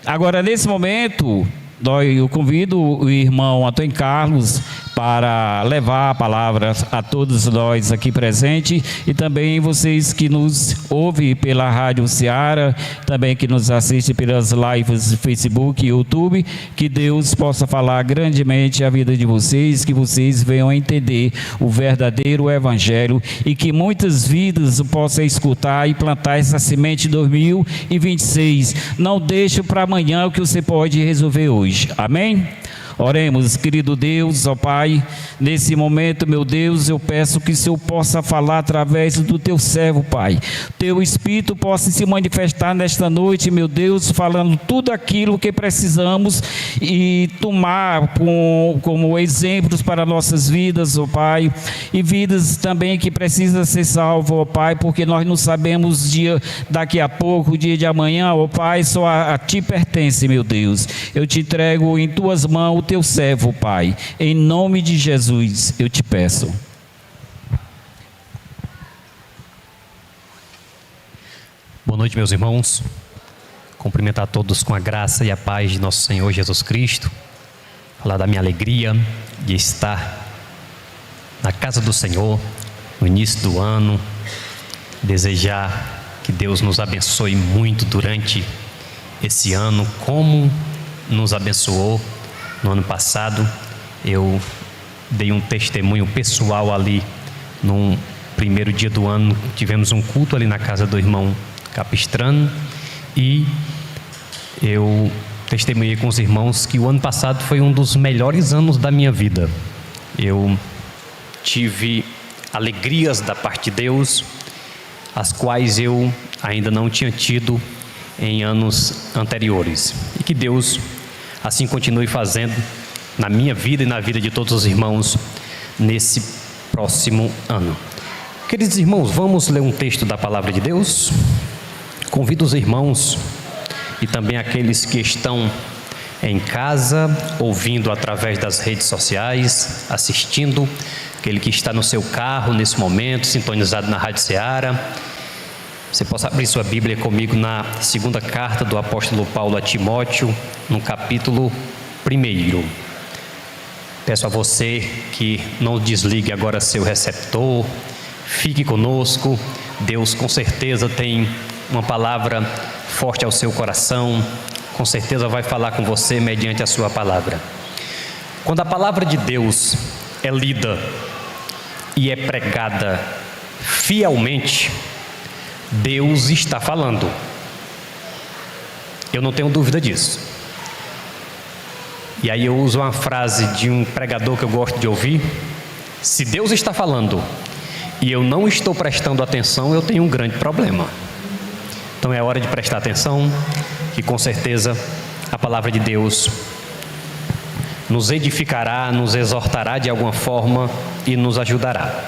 Agora, nesse momento, eu convido o irmão Antônio Carlos para levar a palavra a todos nós aqui presentes e também vocês que nos ouvem pela Rádio Ceará, também que nos assistem pelas lives do Facebook e YouTube, que Deus possa falar grandemente a vida de vocês, que vocês venham a entender o verdadeiro Evangelho e que muitas vidas possam escutar e plantar essa semente em 2026. Não deixe para amanhã o que você pode resolver hoje. Amém? Oremos, querido Deus, ó Pai, nesse momento, meu Deus, eu peço que o Senhor possa falar através do Teu servo, Pai. Teu Espírito possa se manifestar nesta noite, meu Deus, falando tudo aquilo que precisamos e tomar como exemplos para nossas vidas, ó Pai, e vidas também que precisam ser salvas, ó Pai, porque nós não sabemos o dia daqui a pouco, o dia de amanhã, ó Pai, só a Ti pertence, meu Deus. Eu te entrego em Tuas mãos Teu servo, Pai, em nome de Jesus, eu te peço. Boa noite, meus irmãos. Cumprimentar a todos com a graça e a paz de nosso Senhor Jesus Cristo. Falar da minha alegria de estar na casa do Senhor, no início do ano. Desejar que Deus nos abençoe muito durante esse ano, como nos abençoou no ano passado. Eu dei um testemunho pessoal ali no primeiro dia do ano. Tivemos um culto ali na casa do irmão Capistrano e eu testemunhei com os irmãos que o ano passado foi um dos melhores anos da minha vida. Eu tive alegrias da parte de Deus, as quais eu ainda não tinha tido em anos anteriores. E que Deus assim continue fazendo na minha vida e na vida de todos os irmãos nesse próximo ano. Queridos irmãos, vamos ler um texto da palavra de Deus? Convido os irmãos e também aqueles que estão em casa, ouvindo através das redes sociais, assistindo, aquele que está no seu carro nesse momento, sintonizado na Rádio Ceará. Você possa abrir sua Bíblia comigo na segunda carta do apóstolo Paulo a Timóteo, no capítulo 1. Peço a você que não desligue agora seu receptor, fique conosco. Deus com certeza tem uma palavra forte ao seu coração, com certeza vai falar com você mediante a sua palavra. Quando a palavra de Deus é lida e é pregada fielmente, Deus está falando. Eu não tenho dúvida disso. E aí eu uso uma frase de um pregador que eu gosto de ouvir: se Deus está falando e eu não estou prestando atenção, eu tenho um grande problema. Então é hora de prestar atenção, que com certeza a palavra de Deus nos edificará, nos exortará de alguma forma e nos ajudará.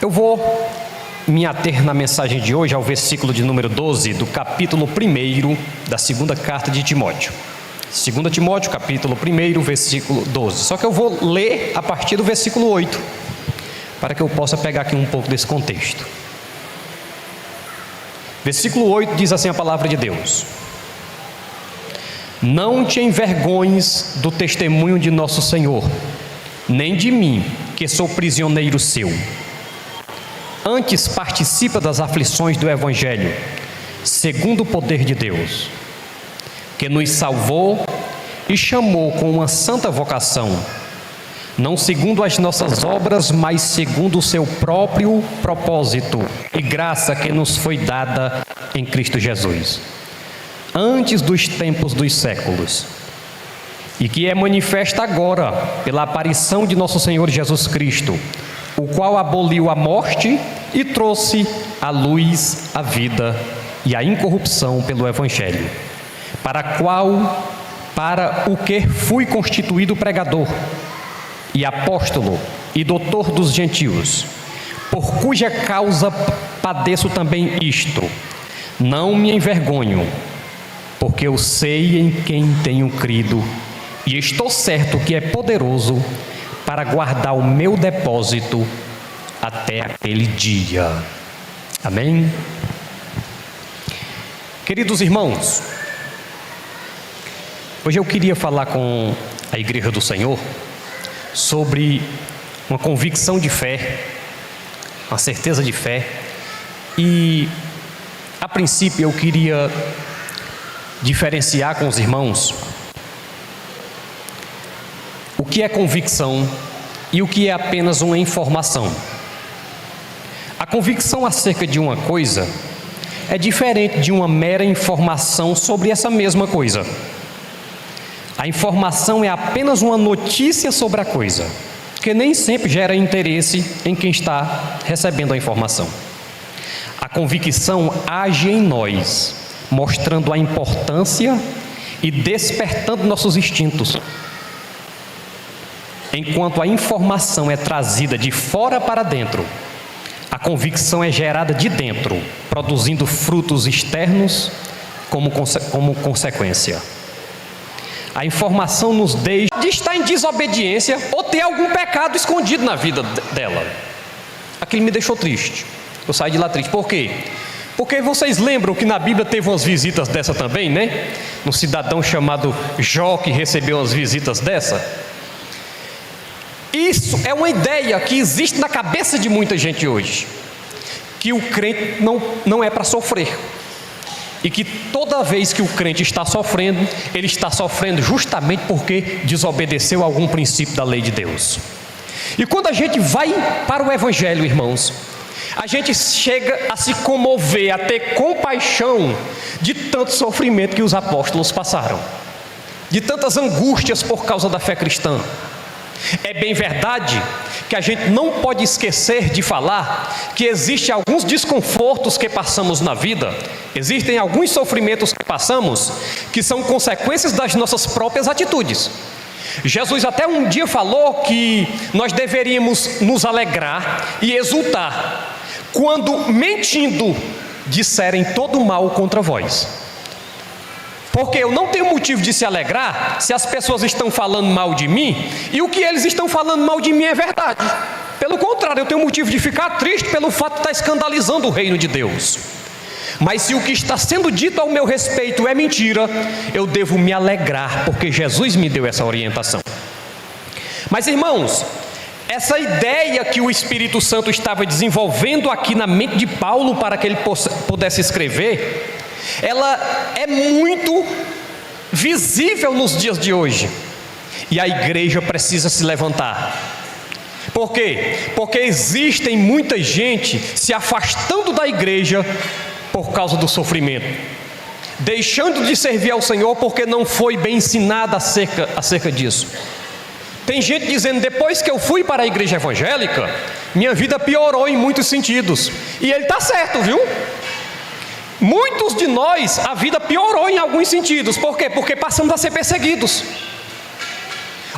Eu vou me ater na mensagem de hoje ao versículo de número 12 do capítulo 1 da segunda carta de Timóteo. 2 Timóteo, capítulo 1, versículo 12. Só que eu vou ler a partir do versículo 8, para que eu possa pegar aqui um pouco desse contexto. Versículo 8 diz assim a palavra de Deus: não te envergonhes do testemunho de nosso Senhor, nem de mim, que sou prisioneiro seu. Antes participa das aflições do Evangelho, segundo o poder de Deus, que nos salvou e chamou com uma santa vocação, não segundo as nossas obras, mas segundo o seu próprio propósito e graça que nos foi dada em Cristo Jesus, antes dos tempos dos séculos, e que é manifesta agora pela aparição de nosso Senhor Jesus Cristo, o qual aboliu a morte e trouxe à luz a vida e a incorrupção pelo Evangelho, para o que fui constituído pregador e apóstolo e doutor dos gentios, por cuja causa padeço também isto. Não me envergonho, porque eu sei em quem tenho crido e estou certo que é poderoso para guardar o meu depósito até aquele dia. Amém? Queridos irmãos, hoje eu queria falar com a Igreja do Senhor sobre uma convicção de fé, uma certeza de fé. E, a princípio, eu queria diferenciar com os irmãos o que é convicção e o que é apenas uma informação. A convicção acerca de uma coisa é diferente de uma mera informação sobre essa mesma coisa. A informação é apenas uma notícia sobre a coisa, que nem sempre gera interesse em quem está recebendo a informação. A convicção age em nós, mostrando a importância e despertando nossos instintos. Enquanto a informação é trazida de fora para dentro, a convicção é gerada de dentro, produzindo frutos externos como consequência. A informação nos deixa de estar em desobediência ou ter algum pecado escondido na vida dela. Aquilo me deixou triste. Eu saí de lá triste. Por quê? Porque vocês lembram que na Bíblia teve umas visitas dessa também, né? Um cidadão chamado Jó que recebeu umas visitas dessa. Isso é uma ideia que existe na cabeça de muita gente hoje, que o crente não é para sofrer, e que toda vez que o crente está sofrendo, ele está sofrendo justamente porque desobedeceu a algum princípio da lei de Deus. E quando a gente vai para o Evangelho, irmãos, a gente chega a se comover, a ter compaixão de tanto sofrimento que os apóstolos passaram, de tantas angústias por causa da fé cristã. É bem verdade que a gente não pode esquecer de falar que existem alguns desconfortos que passamos na vida, existem alguns sofrimentos que passamos, que são consequências das nossas próprias atitudes. Jesus até um dia falou que nós deveríamos nos alegrar e exultar quando, mentindo, disserem todo mal contra vós. Porque eu não tenho motivo de se alegrar se as pessoas estão falando mal de mim e o que eles estão falando mal de mim é verdade. Pelo contrário, eu tenho motivo de ficar triste pelo fato de estar escandalizando o reino de Deus. Mas se o que está sendo dito ao meu respeito é mentira, eu devo me alegrar, porque Jesus me deu essa orientação. Mas, irmãos, essa ideia que o Espírito Santo estava desenvolvendo aqui na mente de Paulo para que ele pudesse escrever, ela é muito visível nos dias de hoje, e a igreja precisa se levantar. Por quê? Porque existem muita gente se afastando da igreja por causa do sofrimento, deixando de servir ao Senhor porque não foi bem ensinada acerca disso. Tem gente dizendo: depois que eu fui para a igreja evangélica, minha vida piorou em muitos sentidos. E ele está certo, viu? Muitos de nós, a vida piorou em alguns sentidos. Por quê? Porque passamos a ser perseguidos.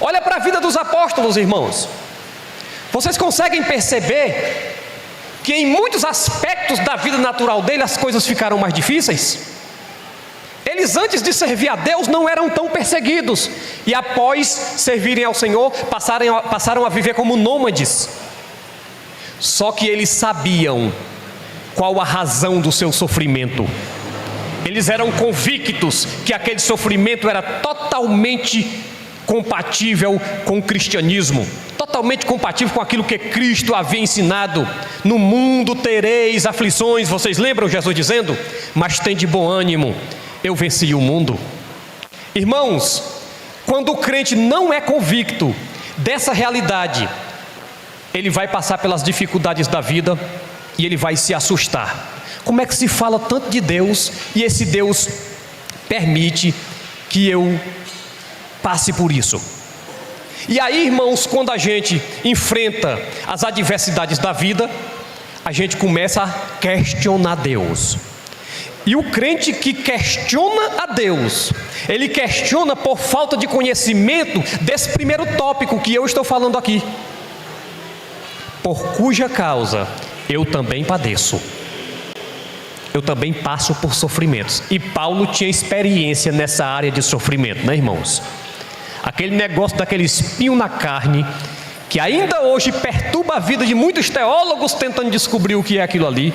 Olha para a vida dos apóstolos, irmãos. Vocês conseguem perceber que em muitos aspectos da vida natural dele as coisas ficaram mais difíceis? Eles, antes de servir a Deus, não eram tão perseguidos, e após servirem ao Senhor, passaram a viver como nômades. Só que eles sabiam qual a razão do seu sofrimento. Eles eram convictos que aquele sofrimento era totalmente compatível com o cristianismo, totalmente compatível com aquilo que Cristo havia ensinado. No mundo tereis aflições. Vocês lembram Jesus dizendo: mas tende bom ânimo, eu venci o mundo. Irmãos, quando o crente não é convicto dessa realidade, ele vai passar pelas dificuldades da vida e ele vai se assustar. Como é que se fala tanto de Deus e esse Deus permite que eu passe por isso? E aí, irmãos, quando a gente enfrenta as adversidades da vida, a gente começa a questionar Deus. E o crente que questiona a Deus, ele questiona por falta de conhecimento desse primeiro tópico que eu estou falando aqui, por cuja causa eu também padeço. Eu também passo por sofrimentos. E Paulo tinha experiência nessa área de sofrimento, né, irmãos? Aquele negócio daquele espinho na carne, que ainda hoje perturba a vida de muitos teólogos tentando descobrir o que é aquilo ali.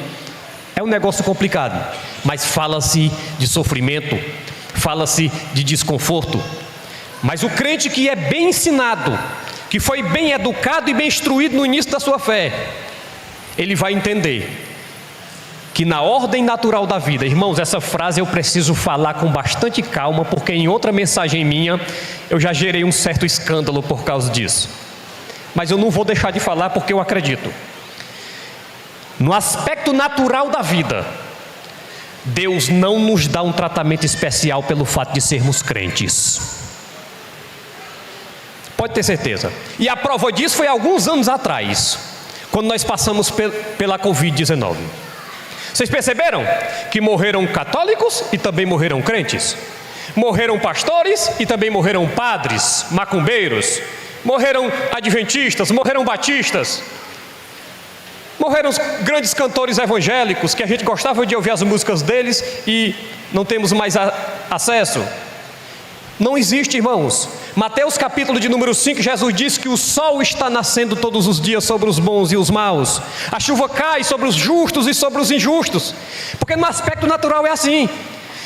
É um negócio complicado, mas fala-se de sofrimento, fala-se de desconforto. Mas o crente que é bem ensinado, que foi bem educado e bem instruído no início da sua fé, ele vai entender que na ordem natural da vida, irmãos, essa frase eu preciso falar com bastante calma, porque em outra mensagem minha eu já gerei um certo escândalo por causa disso. Mas eu não vou deixar de falar porque eu acredito. No aspecto natural da vida, Deus não nos dá um tratamento especial pelo fato de sermos crentes. Pode ter certeza. E a prova disso foi alguns anos atrás, quando nós passamos pela Covid-19. Vocês perceberam que morreram católicos e também morreram crentes? Morreram pastores e também morreram padres, macumbeiros. Morreram adventistas, morreram batistas. Morreram os grandes cantores evangélicos, que a gente gostava de ouvir as músicas deles e não temos mais acesso. Não existe, irmãos. Mateus capítulo de número 5, Jesus diz que o sol está nascendo todos os dias sobre os bons e os maus. A chuva cai sobre os justos e sobre os injustos. Porque no aspecto natural é assim.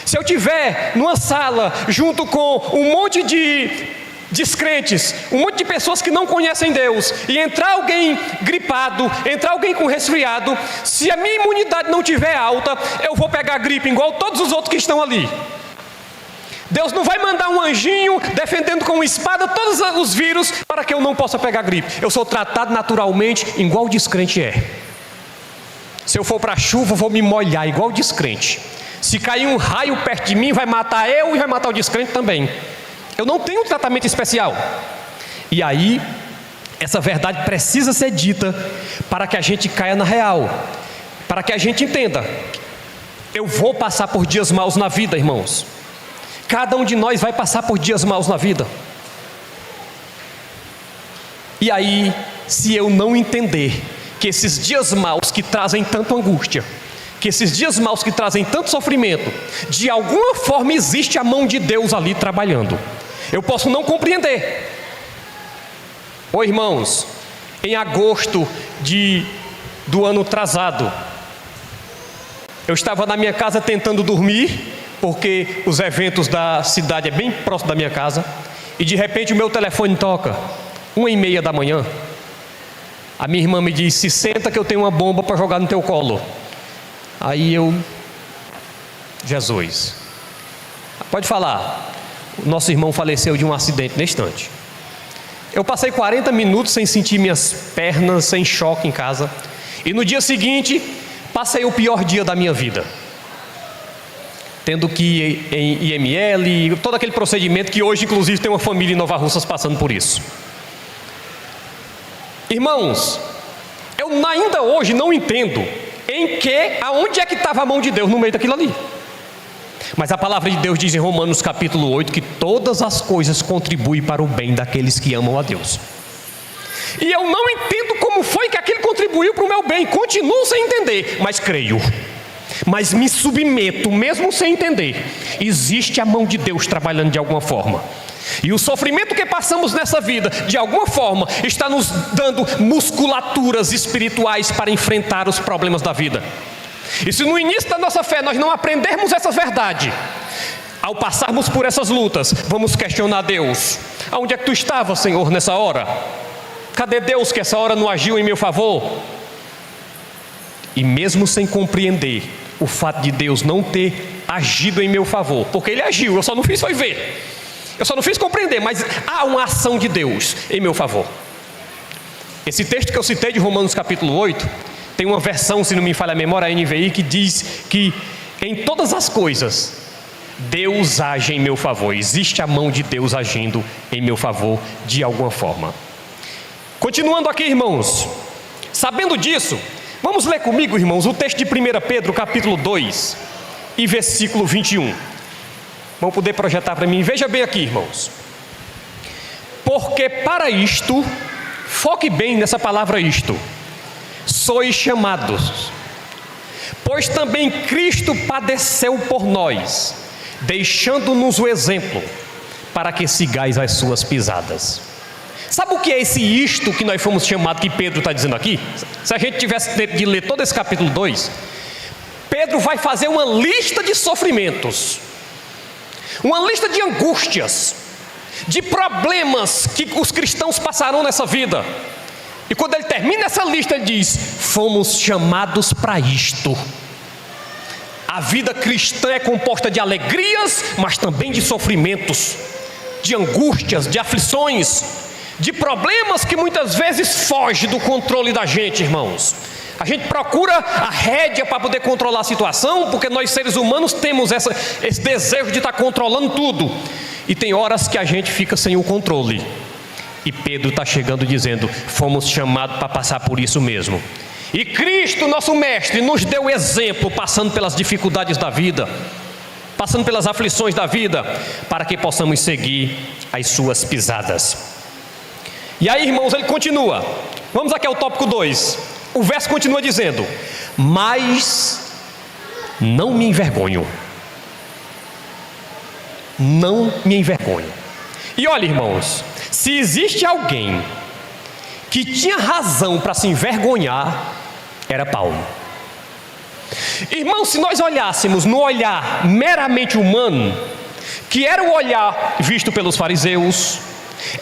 Se eu tiver numa sala junto com um monte de descrentes, um monte de pessoas que não conhecem Deus, e entrar alguém gripado, entrar alguém com resfriado, se a minha imunidade não estiver alta, eu vou pegar gripe igual todos os outros que estão ali. Deus não vai mandar um anjinho defendendo com uma espada todos os vírus para que eu não possa pegar gripe. Eu sou tratado naturalmente igual o descrente é. Se eu for para a chuva, eu vou me molhar igual o descrente. Se cair um raio perto de mim, vai matar eu e vai matar o descrente também. Eu não tenho um tratamento especial. E aí, essa verdade precisa ser dita para que a gente caia na real, para que a gente entenda. Eu vou passar por dias maus na vida, irmãos. Cada um de nós vai passar por dias maus na vida. E aí, se eu não entender que esses dias maus que trazem tanta angústia, que esses dias maus que trazem tanto sofrimento, de alguma forma existe a mão de Deus ali trabalhando. Eu posso não compreender. Ô irmãos, em agosto do ano atrasado, eu estava na minha casa tentando dormir, porque os eventos da cidade é bem próximo da minha casa, e de repente o meu telefone toca, 1h30 da manhã. A minha irmã me disse: senta que eu tenho uma bomba para jogar no teu colo. Aí eu, Jesus, pode falar. O nosso irmão faleceu de um acidente na instante. Eu passei 40 minutos sem sentir minhas pernas, sem choque em casa, e no dia seguinte passei o pior dia da minha vida, tendo que ir em IML, todo aquele procedimento que hoje inclusive tem uma família em Nova Russas passando por isso. Irmãos, eu ainda hoje não entendo aonde é que estava a mão de Deus no meio daquilo ali. Mas a palavra de Deus diz em Romanos capítulo 8 que todas as coisas contribuem para o bem daqueles que amam a Deus. E eu não entendo como foi que aquilo contribuiu para o meu bem, continuo sem entender, mas creio. Mas me submeto, mesmo sem entender. Existe a mão de Deus trabalhando de alguma forma. E o sofrimento que passamos nessa vida, de alguma forma, está nos dando musculaturas espirituais para enfrentar os problemas da vida. E se no início da nossa fé nós não aprendermos essa verdade, ao passarmos por essas lutas, vamos questionar Deus. Aonde é que tu estava, Senhor, nessa hora? Cadê Deus que essa hora não agiu em meu favor? E mesmo sem compreender o fato de Deus não ter agido em meu favor, porque Ele agiu, eu só não fiz foi ver, eu só não fiz compreender, mas há uma ação de Deus em meu favor. Esse texto que eu citei de Romanos capítulo 8, tem uma versão, se não me falha a memória, a NVI, que diz que em todas as coisas Deus age em meu favor. Existe a mão de Deus agindo em meu favor de alguma forma. Continuando aqui, irmãos, sabendo disso, vamos ler comigo, irmãos, o texto de 1 Pedro capítulo 2 e versículo 21. Vão poder projetar para mim. Veja bem aqui, irmãos. Porque para isto, foque bem nessa palavra isto, sois chamados, pois também Cristo padeceu por nós, deixando-nos o exemplo, para que sigais as suas pisadas. Sabe o que é esse isto que nós fomos chamados, que Pedro está dizendo aqui? Se a gente tivesse tempo de ler todo esse capítulo 2, Pedro vai fazer uma lista de sofrimentos, uma lista de angústias, de problemas que os cristãos passaram nessa vida. E quando ele termina essa lista, ele diz: fomos chamados para isto. A vida cristã é composta de alegrias, mas também de sofrimentos, de angústias, de aflições, de problemas que muitas vezes fogem do controle da gente, irmãos. A gente procura a rédea para poder controlar a situação, porque nós seres humanos temos esse desejo de estar controlando tudo. E tem horas que a gente fica sem o controle. E Pedro está chegando dizendo: fomos chamados para passar por isso mesmo. E Cristo, nosso mestre, nos deu exemplo, passando pelas dificuldades da vida, passando pelas aflições da vida, para que possamos seguir as suas pisadas. E aí, irmãos, ele continua. Vamos aqui ao tópico 2. O verso continua dizendo: mas não me envergonho. Não me envergonho. E olha, irmãos, se existe alguém que tinha razão para se envergonhar, era Paulo. Irmãos, se nós olhássemos no olhar meramente humano, que era o olhar visto pelos fariseus,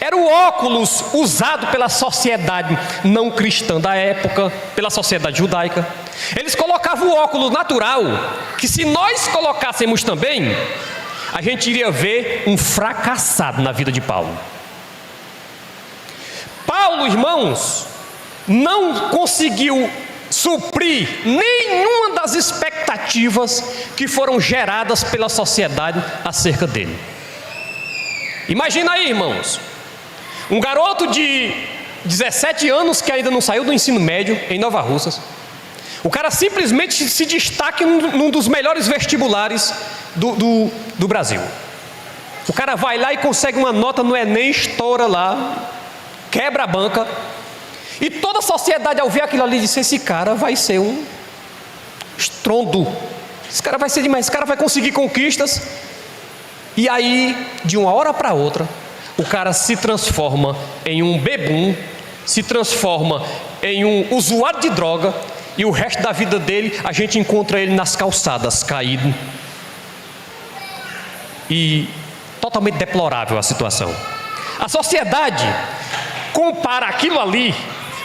era o óculos usado pela sociedade não cristã da época, pela sociedade judaica, eles colocavam o óculos natural, que se nós colocássemos também, a gente iria ver um fracassado na vida de Paulo. Paulo, irmãos, não conseguiu suprir nenhuma das expectativas que foram geradas pela sociedade acerca dele. Imagina aí, irmãos, um garoto de 17 anos que ainda não saiu do ensino médio em Nova Russas. O cara simplesmente se destaca num dos melhores vestibulares do Brasil. O cara vai lá e consegue uma nota no Enem, estoura lá, quebra a banca. E toda a sociedade, ao ver aquilo ali, disse: esse cara vai ser um estrondo, esse cara vai ser demais, esse cara vai conseguir conquistas. E aí, de uma hora para outra, o cara se transforma em um bebum, se transforma em um usuário de droga, e o resto da vida dele, a gente encontra ele nas calçadas, caído. E totalmente deplorável a situação. A sociedade compara aquilo ali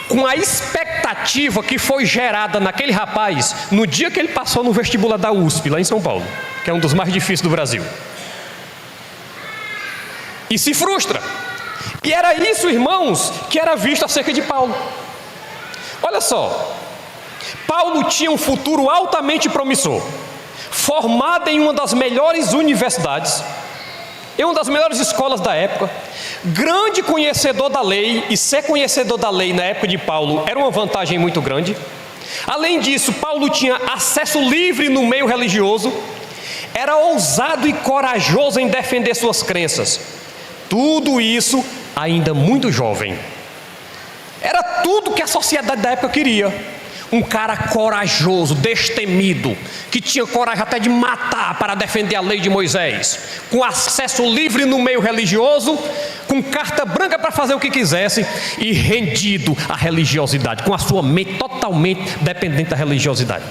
com a expectativa que foi gerada naquele rapaz no dia que ele passou no vestibular da USP, lá em São Paulo, que é um dos mais difíceis do Brasil. E se frustra. E era isso, irmãos, que era visto acerca de Paulo. Olha só, Paulo tinha um futuro altamente promissor, formado em uma das melhores universidades, em uma das melhores escolas da época, grande conhecedor da lei, e ser conhecedor da lei na época de Paulo era uma vantagem muito grande. Além disso, Paulo tinha acesso livre no meio religioso, era ousado e corajoso em defender suas crenças. Tudo isso ainda muito jovem. Era tudo que a sociedade da época queria. Um cara corajoso, destemido, que tinha coragem até de matar para defender a lei de Moisés, com acesso livre no meio religioso, com carta branca para fazer o que quisesse e rendido à religiosidade, com a sua mente totalmente dependente da religiosidade.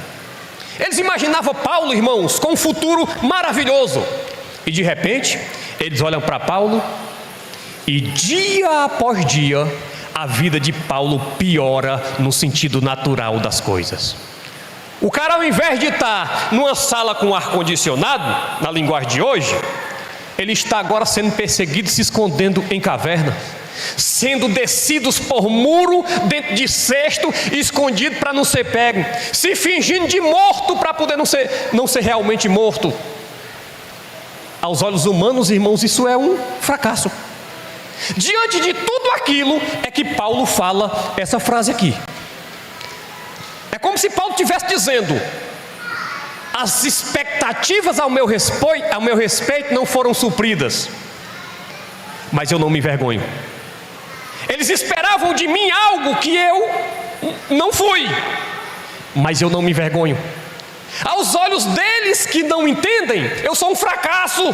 Eles imaginavam Paulo, irmãos, com um futuro maravilhoso. E de repente, eles olham para Paulo e dia após dia, a vida de Paulo piora no sentido natural das coisas. O cara, ao invés de estar numa sala com ar-condicionado, na linguagem de hoje, ele está agora sendo perseguido, se escondendo em caverna, sendo descidos por muro, dentro de cesto, escondido para não ser pego, se fingindo de morto para poder não ser realmente morto. Aos olhos humanos, irmãos, isso é um fracasso. Diante de tudo aquilo é que Paulo fala essa frase aqui. É como se Paulo estivesse dizendo: as expectativas ao meu respeito não foram supridas, mas eu não me envergonho. Eles esperavam de mim algo que eu não fui, mas eu não me envergonho. Aos olhos deles que não entendem, eu sou um fracasso,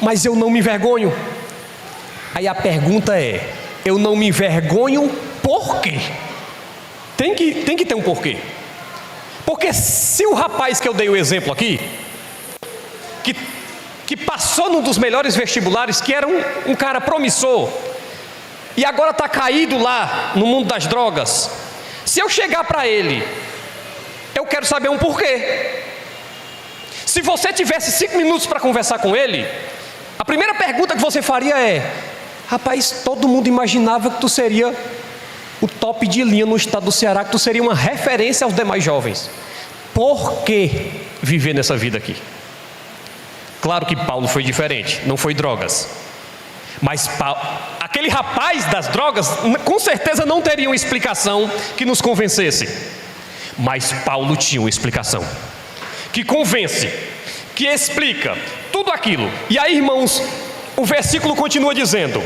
mas eu não me envergonho. Aí a pergunta é: eu não me envergonho por quê? Tem que ter um porquê. Porque se o rapaz que eu dei o exemplo aqui, que passou num dos melhores vestibulares, que era um cara promissor, e agora está caído lá no mundo das drogas, se eu chegar para ele, eu quero saber um porquê. Se você tivesse 5 minutos para conversar com ele, a primeira pergunta que você faria é: rapaz, todo mundo imaginava que tu seria o top de linha no estado do Ceará, que tu seria uma referência aos demais jovens. Por que viver nessa vida aqui? Claro que Paulo foi diferente, não foi drogas. Mas aquele rapaz das drogas, com certeza não teria uma explicação que nos convencesse. Mas Paulo tinha uma explicação que convence, que explica tudo aquilo. E aí, irmãos, o versículo continua dizendo,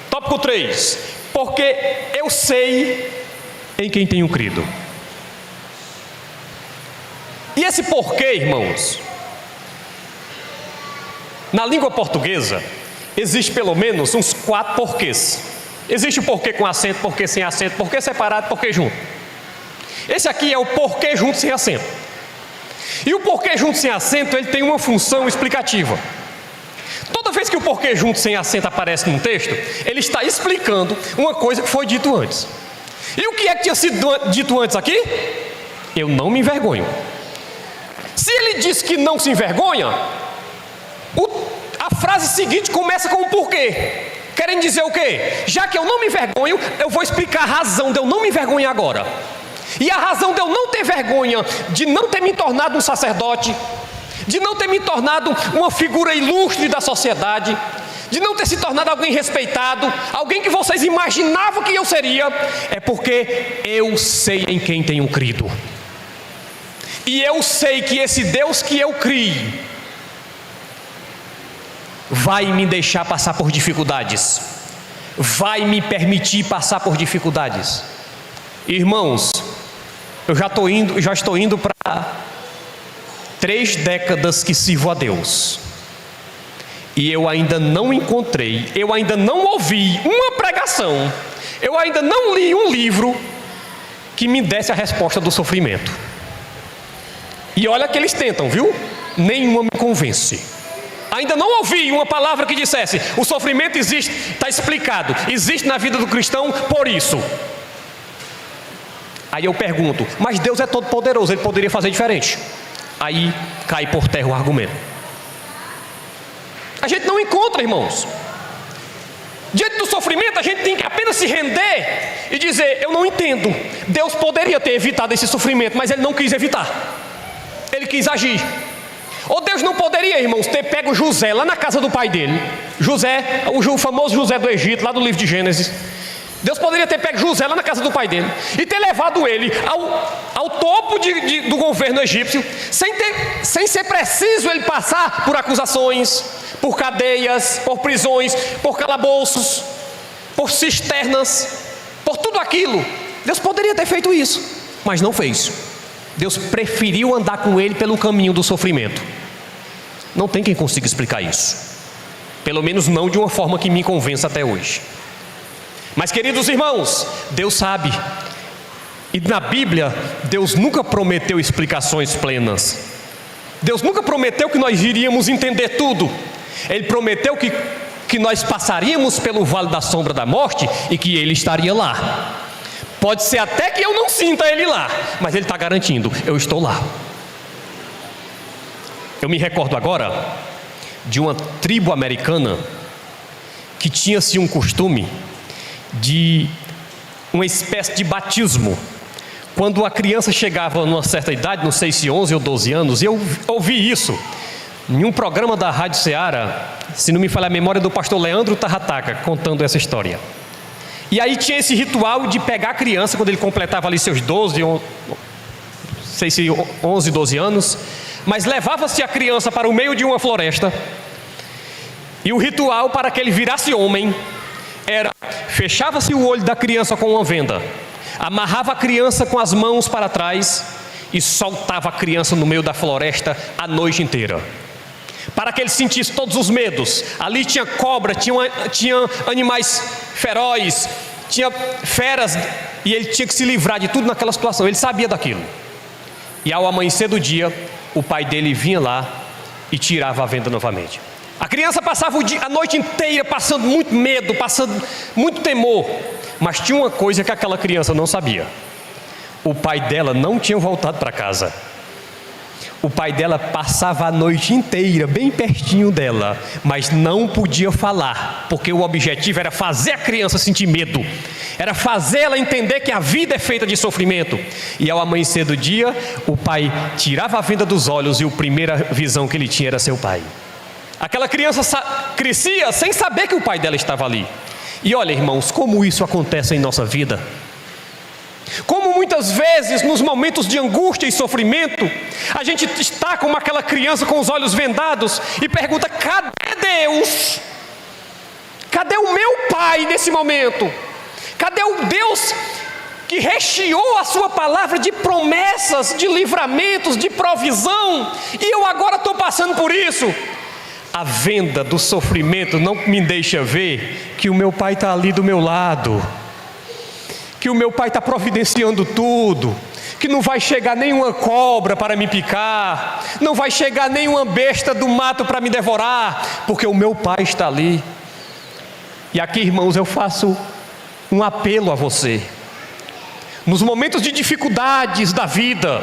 tópico 3: porque eu sei em quem tenho crido. E esse porquê, irmãos, na língua portuguesa, existe pelo menos uns 4 porquês. Existe o porquê com acento, porquê sem acento, porquê separado, porquê junto. Esse aqui é o porquê junto sem acento. E o porquê junto sem acento, ele tem uma função explicativa. Toda vez que o porquê junto sem acento aparece num texto, ele está explicando uma coisa que foi dito antes. E o que é que tinha sido dito antes aqui? Eu não me envergonho. Se ele diz que não se envergonha, a frase seguinte começa com um porquê. Querem dizer o quê? Já que eu não me envergonho, eu vou explicar a razão de eu não me envergonhar agora. E a razão de eu não ter vergonha, de não ter me tornado um sacerdote, de não ter me tornado uma figura ilustre da sociedade, de não ter se tornado alguém respeitado, alguém que vocês imaginavam que eu seria, é porque eu sei em quem tenho crido. E eu sei que esse Deus que eu criei vai me deixar passar por dificuldades, vai me permitir passar por dificuldades. Irmãos, eu já estou indo para 3 décadas que sirvo a Deus, e eu ainda não encontrei, eu ainda não ouvi uma pregação, eu ainda não li um livro que me desse a resposta do sofrimento. E olha que eles tentam, viu? Nenhuma me convence. Ainda não ouvi uma palavra que dissesse: o sofrimento existe, está explicado, existe na vida do cristão por isso. Aí eu pergunto: mas Deus é todo poderoso, Ele poderia fazer diferente? Aí cai por terra o argumento. A gente não encontra, irmãos. Diante do sofrimento, a gente tem que apenas se render e dizer: eu não entendo. Deus poderia ter evitado esse sofrimento, mas Ele não quis evitar. Ele quis agir. Ou Deus não poderia, irmãos, ter pego José lá na casa do pai dele, José, o famoso José do Egito, lá do livro de Gênesis. Deus poderia ter pego José lá na casa do pai dele e ter levado ele ao topo do governo egípcio, sem ser preciso ele passar por acusações, por cadeias, por prisões, por calabouços, por cisternas, por tudo aquilo. Deus poderia ter feito isso, mas não fez. Deus preferiu andar com ele pelo caminho do sofrimento. Não tem quem consiga explicar isso, pelo menos não de uma forma que me convença até hoje. Mas, queridos irmãos, Deus sabe. E na Bíblia, Deus nunca prometeu explicações plenas. Deus nunca prometeu que nós iríamos entender tudo. Ele prometeu que nós passaríamos pelo vale da sombra da morte e que Ele estaria lá. Pode ser até que eu não sinta Ele lá, mas Ele está garantindo: eu estou lá. Eu me recordo agora de uma tribo americana que tinha-se um costume de uma espécie de batismo. Quando a criança chegava numa certa idade, não sei se 11 ou 12 anos, eu ouvi isso em um programa da Rádio Ceará, se não me falha a memória, do pastor Leandro Tarrataca, contando essa história. E aí tinha esse ritual de pegar a criança, quando ele completava ali seus 12, não sei se 11, 12 anos, mas levava-se a criança para o meio de uma floresta, e o ritual para que ele virasse homem era: fechava-se o olho da criança com uma venda, amarrava a criança com as mãos para trás e soltava a criança no meio da floresta a noite inteira, para que ele sentisse todos os medos. Ali tinha cobra, tinha animais ferozes, tinha feras, e ele tinha que se livrar de tudo naquela situação. Ele sabia daquilo. E ao amanhecer do dia, o pai dele vinha lá e tirava a venda novamente. A criança passava a noite inteira passando muito medo, passando muito temor. Mas tinha uma coisa que aquela criança não sabia: o pai dela não tinha voltado para casa. O pai dela passava a noite inteira bem pertinho dela, mas não podia falar, porque o objetivo era fazer a criança sentir medo, era fazer ela entender que a vida é feita de sofrimento. E ao amanhecer do dia, o pai tirava a venda dos olhos e a primeira visão que ele tinha era seu pai. Aquela criança crescia sem saber que o pai dela estava ali. E olha, irmãos, como isso acontece em nossa vida. Como muitas vezes nos momentos de angústia e sofrimento, a gente está como aquela criança com os olhos vendados e pergunta: cadê Deus? Cadê o meu pai nesse momento? Cadê o Deus que recheou a sua palavra de promessas, de livramentos, de provisão, e eu agora estou passando por isso? A venda do sofrimento não me deixa ver que o meu pai está ali do meu lado, que o meu pai está providenciando tudo, que não vai chegar nenhuma cobra para me picar, não vai chegar nenhuma besta do mato para me devorar, porque o meu pai está ali. E aqui, irmãos, eu faço um apelo a você. Nos momentos de dificuldades da vida,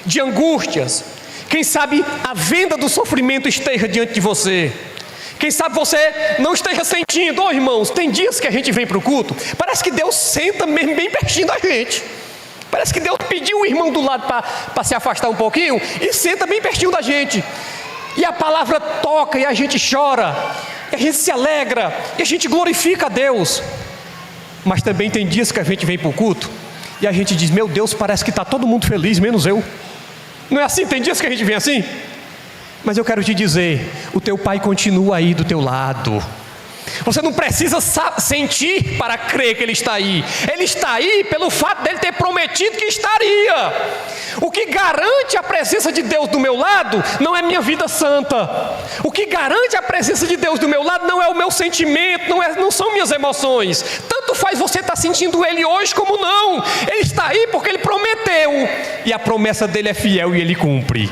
de angústias, quem sabe a venda do sofrimento esteja diante de você. Quem sabe você não esteja sentindo. Irmãos, tem dias que a gente vem para o culto, parece que Deus senta mesmo bem pertinho da gente. Parece que Deus pediu o irmão do lado para se afastar um pouquinho e senta bem pertinho da gente. E a palavra toca e a gente chora, e a gente se alegra, e a gente glorifica a Deus. Mas também tem dias que a gente vem para o culto e a gente diz: meu Deus, parece que está todo mundo feliz, menos eu. Não é assim? Tem dias que a gente vem assim? Mas eu quero te dizer, o teu pai continua aí do teu lado. Você não precisa sentir para crer que ele está aí. Ele está aí pelo fato dele ter prometido que estaria. O que garante a presença de Deus do meu lado não é minha vida santa. O que garante a presença de Deus do meu lado não é o meu sentimento, não são minhas emoções. Tanto faz você estar sentindo ele hoje como não. Ele está aí porque ele prometeu, e a promessa dele é fiel e ele cumpre.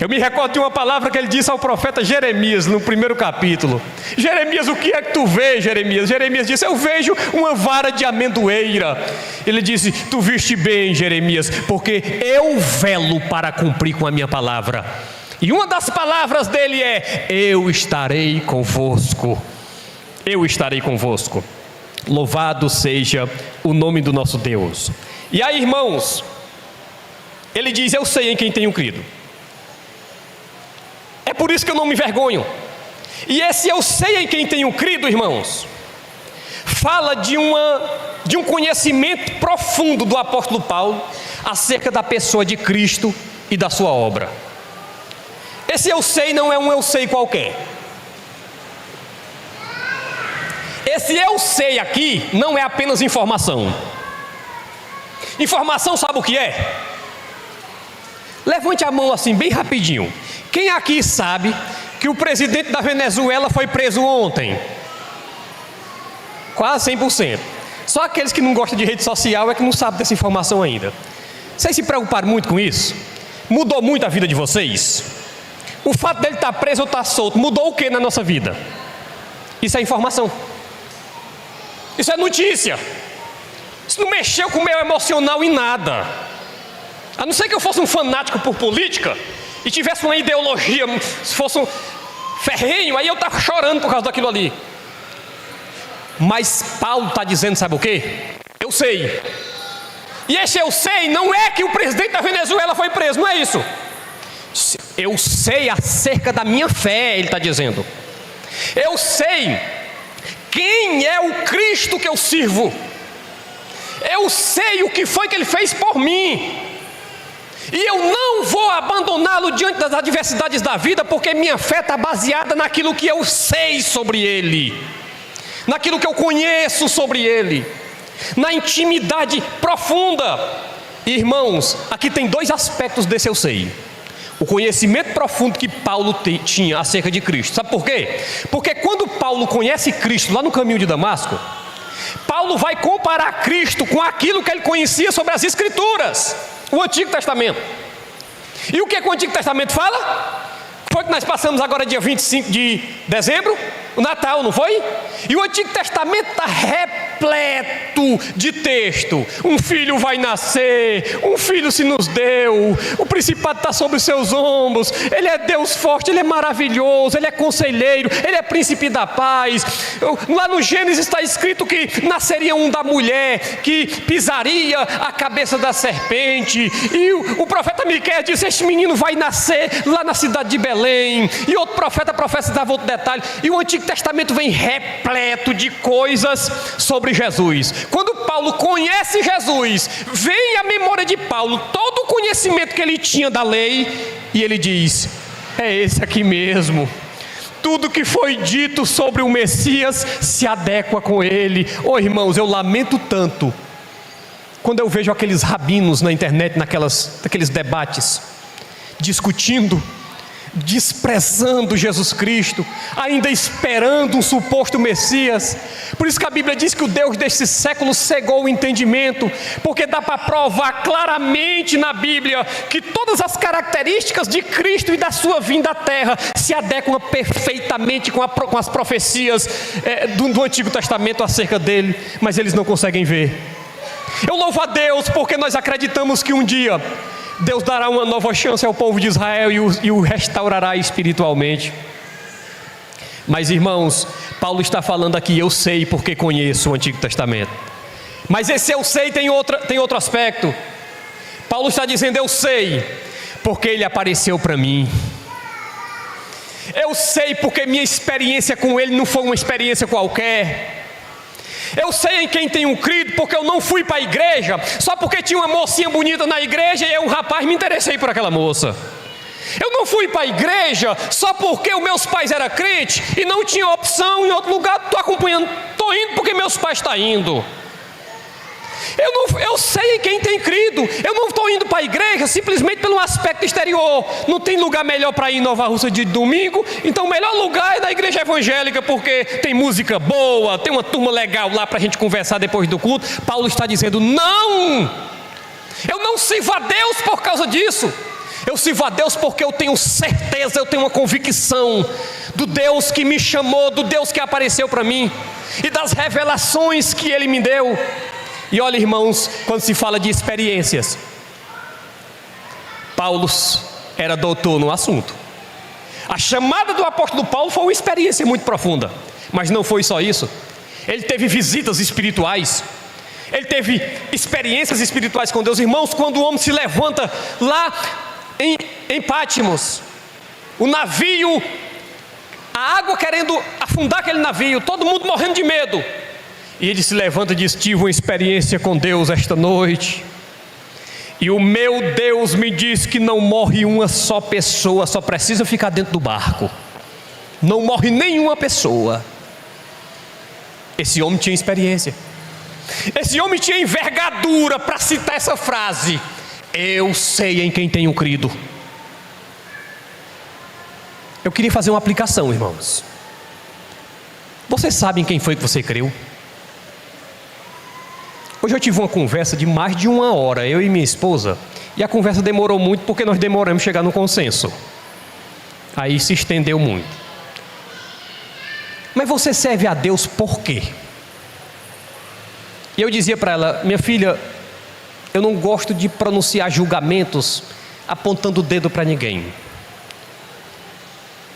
Eu me recordo de uma palavra que ele disse ao profeta Jeremias, no primeiro capítulo. Jeremias, o que é que tu vês, Jeremias? Jeremias disse: eu vejo uma vara de amendoeira. Ele disse: tu viste bem, Jeremias, porque eu velo para cumprir com a minha palavra. E uma das palavras dele é: eu estarei convosco. Eu estarei convosco. Louvado seja o nome do nosso Deus. E aí, irmãos, ele diz: eu sei em quem tenho crido. É por isso que eu não me envergonho. E esse eu sei em quem tenho crido, irmãos, fala de um conhecimento profundo do apóstolo Paulo acerca da pessoa de Cristo e da sua obra. Esse eu sei não é um eu sei qualquer. Esse eu sei aqui não é apenas informação. Informação, sabe o que é? Levante a mão assim, bem rapidinho. Quem aqui sabe que o presidente da Venezuela foi preso ontem? Quase 100%. Só aqueles que não gostam de rede social é que não sabem dessa informação ainda. Vocês se preocuparam muito com isso? Mudou muito a vida de vocês? O fato dele estar preso ou estar solto mudou o que na nossa vida? Isso é informação. Isso é notícia. Isso não mexeu com o meu emocional em nada. A não ser que eu fosse um fanático por política e tivesse uma ideologia, se fosse um ferrenho, aí eu estava chorando por causa daquilo ali. Mas Paulo está dizendo, sabe o quê? Eu sei. E esse eu sei não é que o presidente da Venezuela foi preso, não é isso. Eu sei acerca da minha fé, ele está dizendo. Eu sei quem é o Cristo que eu sirvo. Eu sei o que foi que ele fez por mim. E eu não vou abandoná-lo diante das adversidades da vida, porque minha fé está baseada naquilo que eu sei sobre ele, naquilo que eu conheço sobre ele, na intimidade profunda. Irmãos, aqui tem dois aspectos desse eu sei. O conhecimento profundo que Paulo tinha acerca de Cristo. Sabe por quê? Porque quando Paulo conhece Cristo lá no caminho de Damasco, Paulo vai comparar Cristo com aquilo que ele conhecia sobre as Escrituras. O Antigo Testamento. E o que o Antigo Testamento fala? Foi que nós passamos agora dia 25 de dezembro, o Natal, não foi? E o Antigo Testamento está repleto de texto. Um filho vai nascer, um filho se nos deu, o principado está sobre os seus ombros, ele é Deus forte, ele é maravilhoso, ele é conselheiro, ele é príncipe da paz. Lá no Gênesis está escrito que nasceria um da mulher, que pisaria a cabeça da serpente. E o profeta Miqueias disse: este menino vai nascer lá na cidade de Belém. E outro profeta profetizava outro detalhe. E o Antigo Testamento vem repleto de coisas sobre Jesus. Quando Paulo conhece Jesus, vem à memória de Paulo todo o conhecimento que ele tinha da lei, e ele diz: é esse aqui mesmo. Tudo que foi dito sobre o Messias se adequa com ele. Oh, irmãos, eu lamento tanto quando eu vejo aqueles rabinos na internet, naqueles debates, discutindo, desprezando Jesus Cristo, ainda esperando um suposto Messias. Por isso que a Bíblia diz que o Deus deste século cegou o entendimento, porque dá para provar claramente na Bíblia que todas as características de Cristo e da sua vinda à terra se adequam perfeitamente com as profecias do Antigo Testamento acerca dele, mas eles não conseguem ver. Eu louvo a Deus porque nós acreditamos que um dia Deus dará uma nova chance ao povo de Israel e o restaurará espiritualmente. Mas, irmãos, Paulo está falando aqui: eu sei porque conheço o Antigo Testamento. Mas esse eu sei tem outro aspecto. Paulo está dizendo: eu sei porque ele apareceu para mim. Eu sei porque minha experiência com ele não foi uma experiência qualquer. Eu sei em quem tenho crido, porque eu não fui para a igreja só porque tinha uma mocinha bonita na igreja e eu, rapaz, me interessei por aquela moça. Eu não fui para a igreja só porque os meus pais eram crentes e não tinha opção em outro lugar. Estou acompanhando, estou indo porque meus pais estão indo. Eu sei em quem tem crido. Eu não estou indo para a igreja simplesmente pelo aspecto exterior. Não tem lugar melhor para ir em Nova Russa de domingo, então o melhor lugar é na igreja evangélica, porque tem música boa, tem uma turma legal lá para a gente conversar depois do culto. Paulo está dizendo: não, eu não sirvo a Deus por causa disso. Eu sirvo a Deus porque eu tenho certeza, eu tenho uma convicção do Deus que me chamou, do Deus que apareceu para mim e das revelações que Ele me deu. E olha, irmãos, quando se fala de experiências, Paulo era doutor no assunto. A chamada do apóstolo Paulo foi uma experiência muito profunda, mas não foi só isso. Ele teve visitas espirituais, ele teve experiências espirituais com Deus. Irmãos, quando o homem se levanta lá em Pátimos, o navio, a água querendo afundar aquele navio, todo mundo morrendo de medo, e ele se levanta e diz: tive uma experiência com Deus esta noite, e o meu Deus me diz que não morre uma só pessoa, só precisa ficar dentro do barco, não morre nenhuma pessoa. Esse homem tinha experiência, esse homem tinha envergadura para citar essa frase: eu sei em quem tenho crido. Eu queria fazer uma aplicação, irmãos. Você sabe em quem foi que você creu? Hoje eu tive uma conversa de mais de 1 hora, eu e minha esposa, e a conversa demorou muito porque nós demoramos a chegar no consenso. Aí se estendeu muito. Mas você serve a Deus por quê? E eu dizia para ela: minha filha, eu não gosto de pronunciar julgamentos apontando o dedo para ninguém,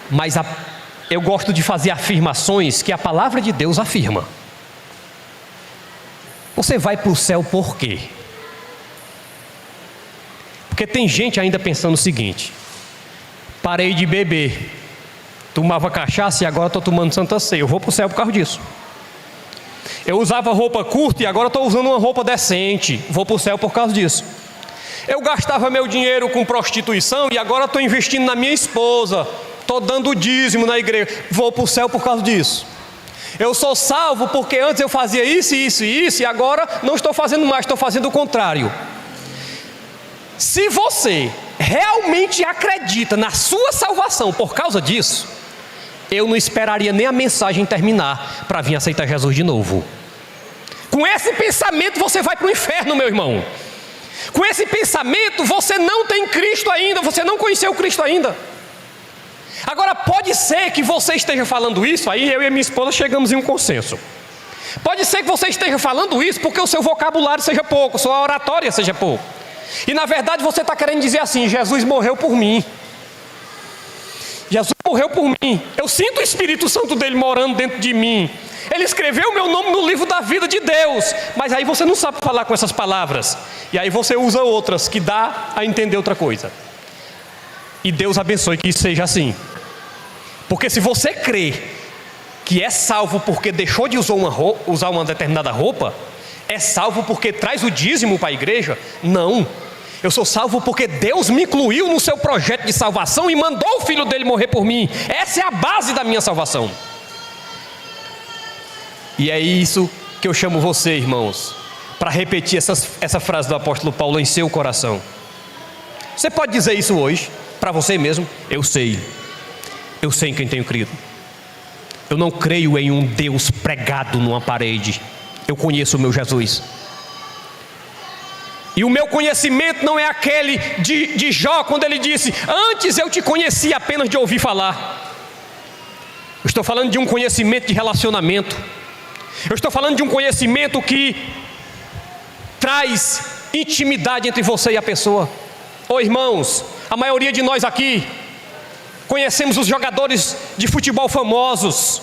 mas eu gosto de fazer afirmações que a palavra de Deus afirma. Você vai para o céu por quê? Porque tem gente ainda pensando o seguinte: parei de beber, tomava cachaça e agora estou tomando Santa Ceia, eu vou para o céu por causa disso. Eu usava roupa curta e agora estou usando uma roupa decente, vou para o céu por causa disso. Eu gastava meu dinheiro com prostituição e agora estou investindo na minha esposa, estou dando dízimo na igreja, vou para o céu por causa disso. Eu sou salvo porque antes eu fazia isso, isso e isso, e agora não estou fazendo mais, estou fazendo o contrário. Se você realmente acredita na sua salvação por causa disso, eu não esperaria nem a mensagem terminar para vir aceitar Jesus de novo. Com esse pensamento você vai para o inferno, meu irmão. Com esse pensamento, você não tem Cristo ainda, você não conheceu Cristo ainda. Agora, pode ser que você esteja falando isso, aí eu e a minha esposa chegamos em um consenso. Pode ser que você esteja falando isso porque o seu vocabulário seja pouco, sua oratória seja pouco. E na verdade você está querendo dizer assim: Jesus morreu por mim. Jesus morreu por mim. Eu sinto o Espírito Santo dele morando dentro de mim. Ele escreveu o meu nome no livro da vida de Deus. Mas aí você não sabe falar com essas palavras. E aí você usa outras que dá a entender outra coisa. E Deus abençoe que isso seja assim. Porque se você crê que é salvo porque deixou de usar uma determinada roupa, é salvo porque traz o dízimo para a igreja? Não. Eu sou salvo porque Deus me incluiu no seu projeto de salvação e mandou o Filho dele morrer por mim. Essa é a base da minha salvação. E é isso que eu chamo você, irmãos, para repetir essa frase do apóstolo Paulo em seu coração. Você pode dizer isso hoje, para você mesmo: eu sei em quem tenho crido. Eu não creio em um Deus pregado numa parede. Eu conheço o meu Jesus. E o meu conhecimento não é aquele de Jó, quando ele disse: antes eu te conheci apenas de ouvir falar. Eu estou falando de um conhecimento de relacionamento. Eu estou falando de um conhecimento que traz intimidade entre você e a pessoa. Ô irmãos, a maioria de nós aqui conhecemos os jogadores de futebol famosos.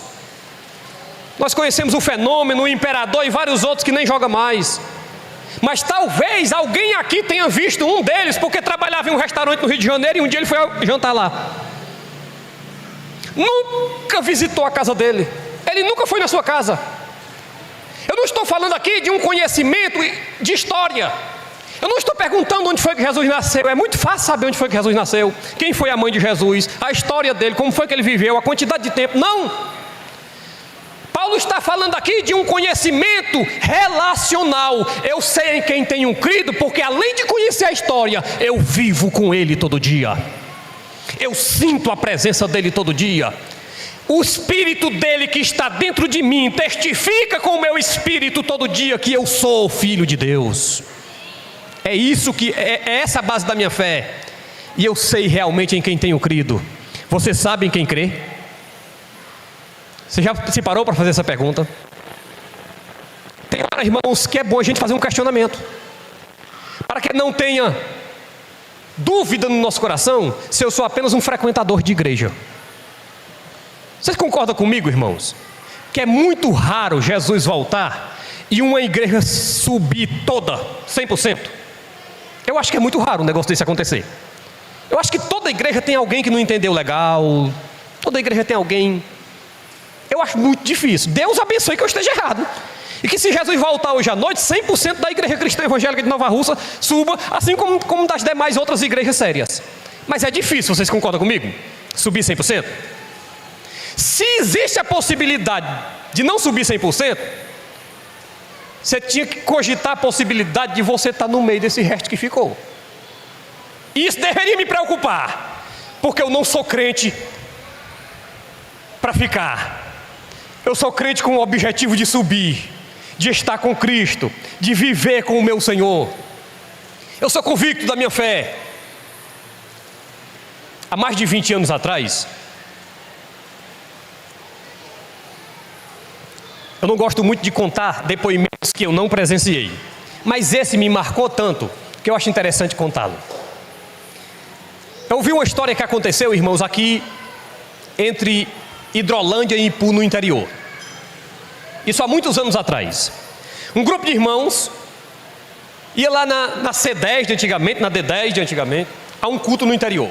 Nós conhecemos o Fenômeno, o Imperador e vários outros que nem jogam mais. Mas talvez alguém aqui tenha visto um deles, porque trabalhava em um restaurante no Rio de Janeiro e um dia ele foi jantar lá. Nunca visitou a casa dele. Ele nunca foi na sua casa. Eu não estou falando aqui de um conhecimento de história. Eu não estou perguntando onde foi que Jesus nasceu. É muito fácil saber onde foi que Jesus nasceu, quem foi a mãe de Jesus, a história dele, como foi que ele viveu, a quantidade de tempo. Não. Paulo está falando aqui de um conhecimento relacional. Eu sei em quem tenho crido, porque além de conhecer a história, eu vivo com ele todo dia. Eu sinto a presença dele todo dia. O Espírito dele que está dentro de mim testifica com o meu espírito todo dia que eu sou filho de Deus. É isso que é essa a base da minha fé. E eu sei realmente em quem tenho crido. Você sabe em quem crê? Você já se parou para fazer essa pergunta? Tem hora, irmãos, que é bom a gente fazer um questionamento, para que não tenha dúvida no nosso coração se eu sou apenas um frequentador de igreja. Vocês concordam comigo, irmãos? Que é muito raro Jesus voltar e uma igreja subir toda, 100%. Eu acho que é muito raro um negócio desse acontecer. Eu acho que toda igreja tem alguém que não entendeu legal. Toda igreja tem alguém... Eu acho muito difícil. Deus abençoe que eu esteja errado. E que se Jesus voltar hoje à noite, 100% da igreja cristã evangélica de Nova Russa suba, assim como das demais outras igrejas sérias. Mas é difícil, vocês concordam comigo? Subir 100%? Se existe a possibilidade de não subir 100%, você tinha que cogitar a possibilidade de você estar no meio desse resto que ficou. E isso deveria me preocupar, porque eu não sou crente para ficar. Eu sou crente com o objetivo de subir, de estar com Cristo, de viver com o meu Senhor. Eu sou convicto da minha fé. Há mais de 20 anos atrás, eu não gosto muito de contar depoimentos que eu não presenciei, mas esse me marcou tanto que eu acho interessante contá-lo. Eu ouvi uma história que aconteceu, irmãos, aqui entre Hidrolândia e Ipu, no interior. Isso há muitos anos atrás. Um grupo de irmãos ia lá na C10 de antigamente, na D10 de antigamente, a um culto no interior.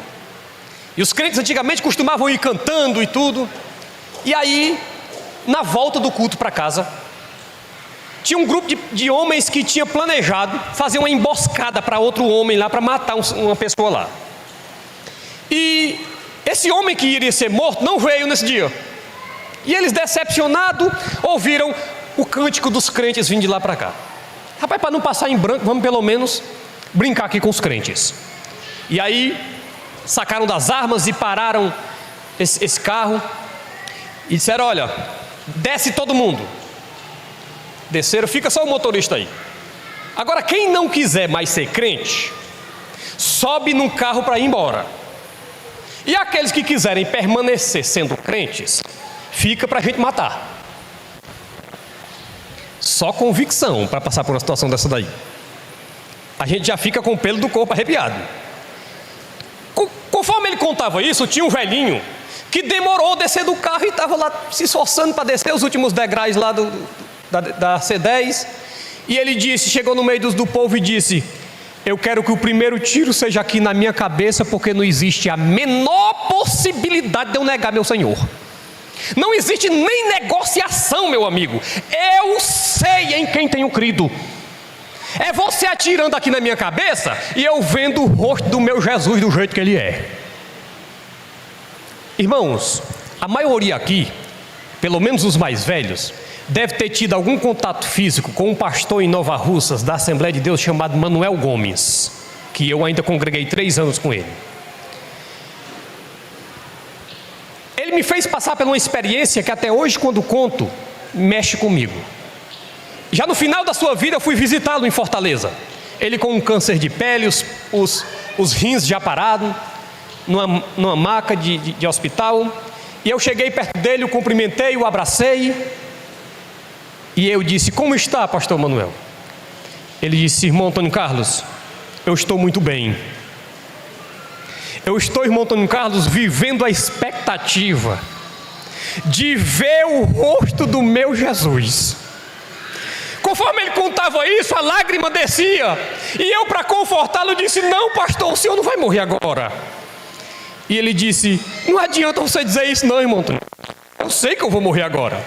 E os crentes antigamente costumavam ir cantando e tudo. E aí, na volta do culto para casa, tinha um grupo de homens que tinha planejado fazer uma emboscada para outro homem lá, para matar uma pessoa lá. E esse homem que iria ser morto não veio nesse dia. E eles, decepcionados, ouviram o cântico dos crentes vindo de lá para cá. Rapaz, para não passar em branco, vamos pelo menos brincar aqui com os crentes. E aí, sacaram das armas e pararam esse carro e disseram: olha, desce todo mundo. Desceram, fica só o motorista aí. Agora, quem não quiser mais ser crente, sobe num carro para ir embora. E aqueles que quiserem permanecer sendo crentes, fica para a gente matar. Só convicção para passar por uma situação dessa daí. A gente já fica com o pelo do corpo arrepiado. Conforme ele contava isso, tinha um velhinho que demorou a descer do carro e estava lá se esforçando para descer os últimos degraus lá da C10. E ele disse, chegou no meio do povo e disse: eu quero que o primeiro tiro seja aqui na minha cabeça, porque não existe a menor possibilidade de eu negar meu Senhor. Não existe nem negociação, meu amigo. Eu sei em quem tenho crido. É você atirando aqui na minha cabeça e eu vendo o rosto do meu Jesus do jeito que ele é. Irmãos, a maioria aqui, pelo menos os mais velhos, deve ter tido algum contato físico com um pastor em Nova Russas, da Assembleia de Deus, chamado Manuel Gomes, que eu ainda congreguei 3 anos com ele. Ele me fez passar por uma experiência que até hoje, quando conto, mexe comigo. Já no final da sua vida, eu fui visitá-lo em Fortaleza. Ele com um câncer de pele, os rins já parados, numa maca de hospital. E eu cheguei perto dele, o cumprimentei, o abracei. E eu disse: como está, pastor Manuel? Ele disse: irmão Antônio Carlos, eu estou muito bem. Eu estou, irmão Antônio Carlos, vivendo a expectativa de ver o rosto do meu Jesus. Conforme ele contava isso, a lágrima descia. E eu, para confortá-lo, disse: não, pastor, o senhor não vai morrer agora. E ele disse: não adianta você dizer isso não, irmão Antônio. Eu sei que eu vou morrer agora.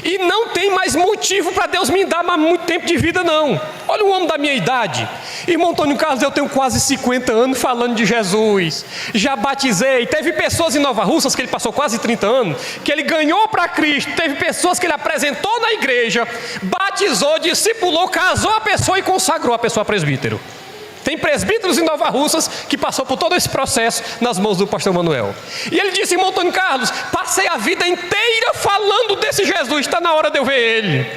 E não tem mais motivo para Deus me dar mais muito tempo de vida, não. Olha um homem da minha idade. Irmão Antônio Carlos, eu tenho quase 50 anos falando de Jesus. Já batizei. Teve pessoas em Nova Russas, que ele passou quase 30 anos, que ele ganhou para Cristo. Teve pessoas que ele apresentou na igreja, batizou, discipulou, casou a pessoa e consagrou a pessoa a presbítero. Tem presbíteros em Nova Russas que passou por todo esse processo nas mãos do pastor Manuel. E ele disse: irmão Antônio Carlos, passei a vida inteira falando desse Jesus, está na hora de eu ver ele.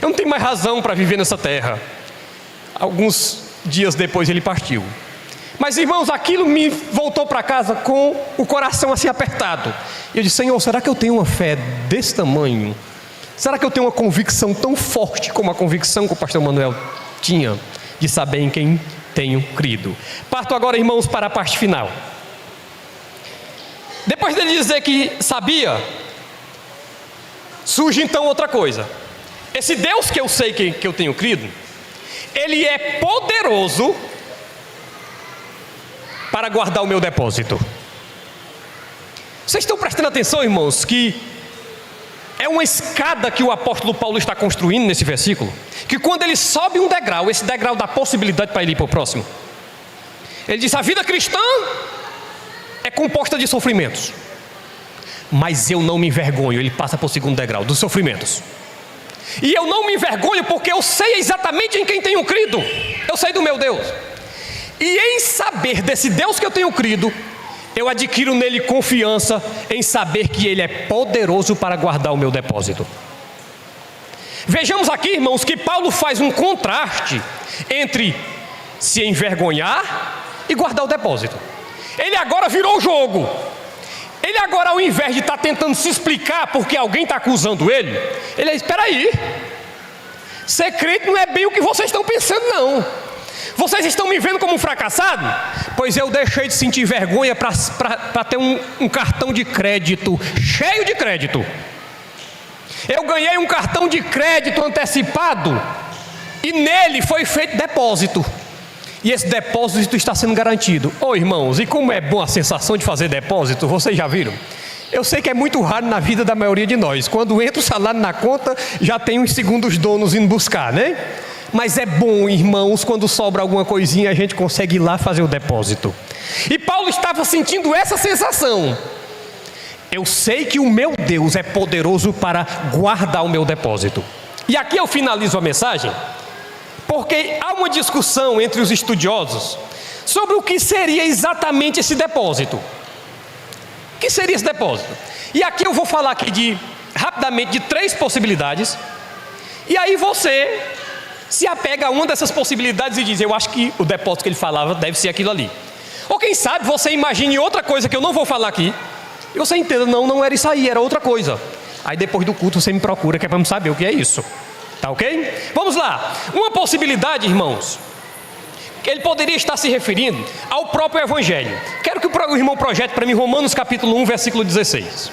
Eu não tenho mais razão para viver nessa terra. Alguns dias depois ele partiu. Mas, irmãos, aquilo me voltou para casa com o coração assim apertado. E eu disse: Senhor, será que eu tenho uma fé desse tamanho? Será que eu tenho uma convicção tão forte como a convicção que o pastor Manuel tinha, de saber em quem tenho crido? Parto agora, irmãos, para a parte final. Depois dele dizer que sabia, surge então outra coisa. Esse Deus que eu sei que eu tenho crido, Ele é poderoso para guardar o meu depósito. Vocês estão prestando atenção, irmãos, que é uma escada que o apóstolo Paulo está construindo nesse versículo, que quando ele sobe um degrau, esse degrau dá possibilidade para ele ir para o próximo. Ele diz: a vida cristã é composta de sofrimentos, mas eu não me envergonho. Ele passa para o segundo degrau, dos sofrimentos. E eu não me envergonho porque eu sei exatamente em quem tenho crido. Eu sei do meu Deus. E em saber desse Deus que eu tenho crido, eu adquiro nele confiança em saber que Ele é poderoso para guardar o meu depósito. Vejamos aqui, irmãos, que Paulo faz um contraste entre se envergonhar e guardar o depósito. Ele agora virou o jogo. Ele agora, ao invés de estar tentando se explicar porque alguém está acusando ele, ele diz: espera aí, ser crente não é bem o que vocês estão pensando, não. Vocês estão me vendo como um fracassado? Pois eu deixei de sentir vergonha para ter um cartão de crédito cheio de crédito. Eu ganhei um cartão de crédito antecipado e nele foi feito depósito. E esse depósito está sendo garantido. Ô irmãos, e como é bom a sensação de fazer depósito, vocês já viram? Eu sei que é muito raro na vida da maioria de nós. Quando entra o salário na conta, já tem uns segundos donos indo buscar, né? Mas é bom, irmãos, quando sobra alguma coisinha, a gente consegue ir lá fazer o depósito. E Paulo estava sentindo essa sensação. Eu sei que o meu Deus é poderoso para guardar o meu depósito. E aqui eu finalizo a mensagem, porque há uma discussão entre os estudiosos sobre o que seria exatamente esse depósito. O que seria esse depósito? E aqui eu vou falar aqui rapidamente de 3 possibilidades. E aí você, se apega a uma dessas possibilidades e diz: eu acho que o depósito que ele falava deve ser aquilo ali. Ou quem sabe você imagine outra coisa que eu não vou falar aqui, e você entenda: não era isso aí, era outra coisa. Aí depois do culto você me procura, que é para me saber o que é isso. Tá ok? Vamos lá. Uma possibilidade, irmãos, que ele poderia estar se referindo ao próprio Evangelho. Quero que o irmão projete para mim Romanos capítulo 1, versículo 16.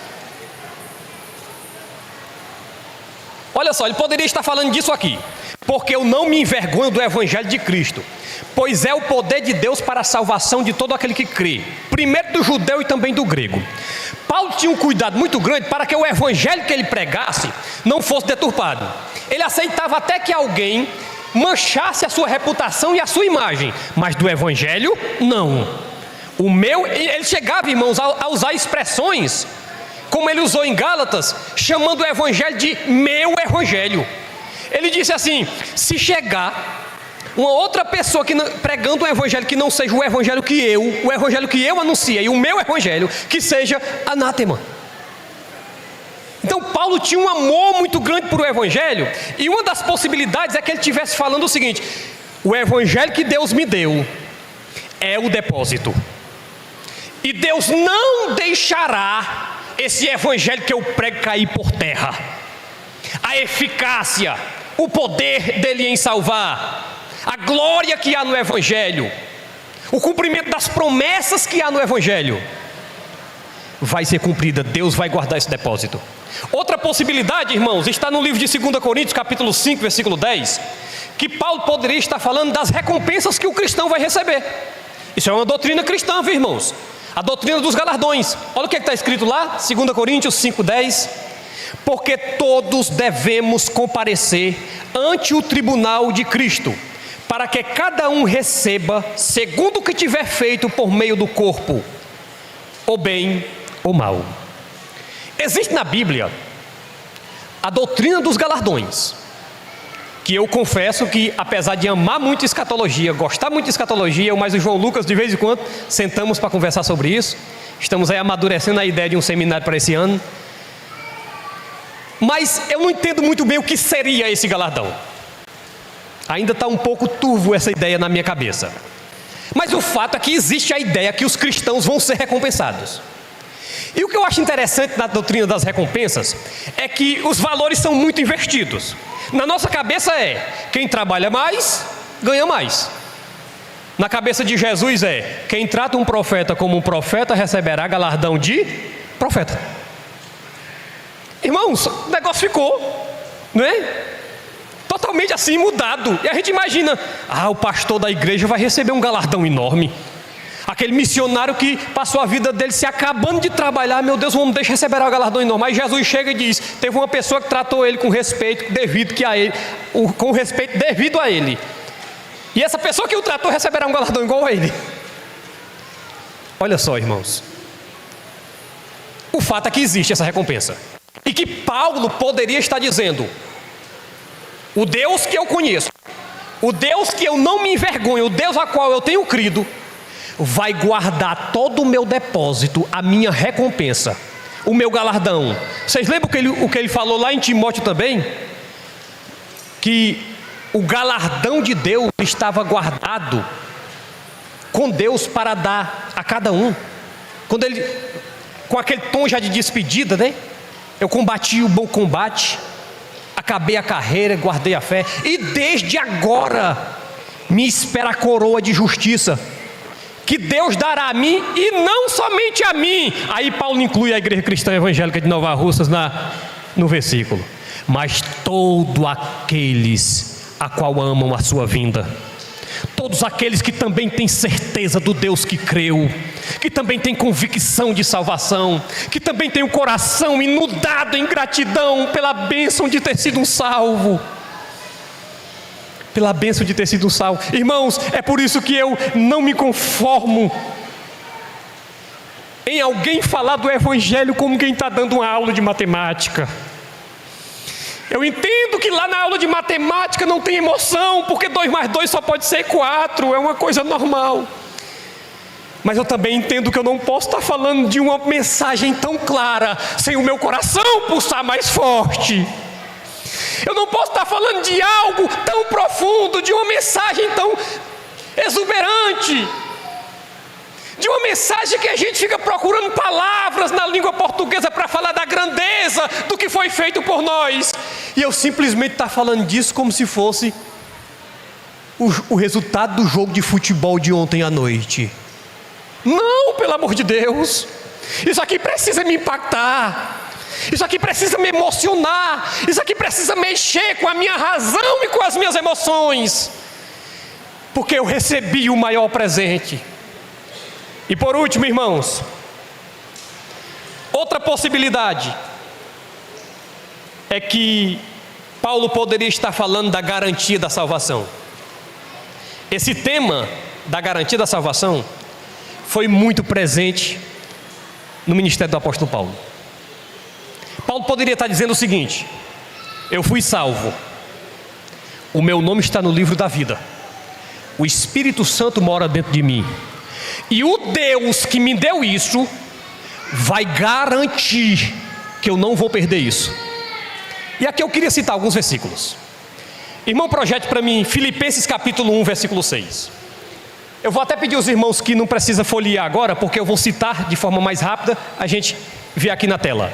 Olha só, ele poderia estar falando disso aqui: porque eu não me envergonho do Evangelho de Cristo, pois é o poder de Deus para a salvação de todo aquele que crê, primeiro do judeu e também do grego. Paulo tinha um cuidado muito grande para que o Evangelho que ele pregasse não fosse deturpado. Ele aceitava até que alguém manchasse a sua reputação e a sua imagem, mas do Evangelho, não. Ele chegava, irmãos, a usar expressões, como ele usou em Gálatas, chamando o Evangelho de meu Evangelho. Ele disse assim: se chegar uma outra pessoa pregando um Evangelho que não seja o Evangelho que eu anunciei, o meu Evangelho, que seja anátema. Então Paulo tinha um amor muito grande por o Evangelho, e uma das possibilidades é que ele estivesse falando o seguinte: o Evangelho que Deus me deu é o depósito, e Deus não deixará esse Evangelho que eu prego cair por terra. A eficácia, o poder dele em salvar, a glória que há no Evangelho, o cumprimento das promessas que há no Evangelho vai ser cumprida. Deus vai guardar esse depósito. Outra possibilidade, irmãos, está no livro de 2 Coríntios capítulo 5, versículo 10, que Paulo poderia estar falando das recompensas que o cristão vai receber. Isso é uma doutrina cristã, viu, irmãos? A doutrina dos galardões. Olha o que está escrito lá, 2 Coríntios 5, 10. Porque todos devemos comparecer ante o tribunal de Cristo, para que cada um receba segundo o que tiver feito por meio do corpo, ou bem ou mal. Existe na Bíblia a doutrina dos galardões, que eu confesso que, apesar de amar muito escatologia, gostar muito de escatologia, eu mais o João Lucas, de vez em quando, sentamos para conversar sobre isso. Estamos aí amadurecendo a ideia de um seminário para esse ano. Mas eu não entendo muito bem o que seria esse galardão. Ainda está um pouco turvo essa ideia na minha cabeça. Mas o fato é que existe a ideia que os cristãos vão ser recompensados. E o que eu acho interessante na doutrina das recompensas é que os valores são muito invertidos. Na nossa cabeça quem trabalha mais, ganha mais. Na cabeça de Jesus quem trata um profeta como um profeta receberá galardão de profeta. Irmãos, o negócio ficou, não é? Totalmente assim mudado. E a gente imagina: o pastor da igreja vai receber um galardão enorme. Aquele missionário que passou a vida dele se acabando de trabalhar, meu Deus, vamos deixar receber o galardão enorme. Aí Jesus chega e diz: teve uma pessoa que tratou ele com respeito devido a ele. E essa pessoa que o tratou receberá um galardão igual a ele. Olha só, irmãos. O fato é que existe essa recompensa. E que Paulo poderia estar dizendo: o Deus que eu conheço, o Deus que eu não me envergonho, o Deus a qual eu tenho crido, vai guardar todo o meu depósito, a minha recompensa, o meu galardão. Vocês lembram o que ele falou lá em Timóteo também? Que o galardão de Deus estava guardado com Deus para dar a cada um. Quando ele, com aquele tom já de despedida, né? Eu combati o bom combate, acabei a carreira, guardei a fé, e desde agora me espera a coroa de justiça, que Deus dará a mim, e não somente a mim. Aí Paulo inclui a Igreja Cristã Evangélica de Nova Russas no versículo: mas todos aqueles a qual amam a sua vinda, todos aqueles que também têm certeza do Deus que creu, que também têm convicção de salvação, que também têm o coração inundado em gratidão pela bênção de ter sido um salvo. Pela bênção de ter sido um salvo. Irmãos, é por isso que eu não me conformo em alguém falar do Evangelho como quem está dando uma aula de matemática. Eu entendo que lá na aula de matemática não tem emoção, porque 2 mais 2 só pode ser 4, é uma coisa normal. Mas eu também entendo que eu não posso estar falando de uma mensagem tão clara sem o meu coração pulsar mais forte. Eu não posso estar falando de algo tão profundo, de uma mensagem tão exuberante, de uma mensagem que a gente fica procurando palavras na língua portuguesa para falar da grandeza do que foi feito por nós, e eu simplesmente estar falando disso como se fosse o resultado do jogo de futebol de ontem à noite. Não, pelo amor de Deus, isso aqui precisa me impactar, isso aqui precisa me emocionar, isso aqui precisa mexer com a minha razão e com as minhas emoções, porque eu recebi o maior presente. E por último, irmãos, outra possibilidade é que Paulo poderia estar falando da garantia da salvação. Esse tema da garantia da salvação foi muito presente no ministério do apóstolo Paulo. Paulo poderia estar dizendo o seguinte: eu fui salvo, o meu nome está no livro da vida, o Espírito Santo mora dentro de mim, e o Deus que me deu isso vai garantir que eu não vou perder isso. E aqui eu queria citar alguns versículos. Irmão, projete para mim Filipenses capítulo 1, versículo 6. Eu vou até pedir aos irmãos que não precisa folhear agora, porque eu vou citar de forma mais rápida, a gente vê aqui na tela.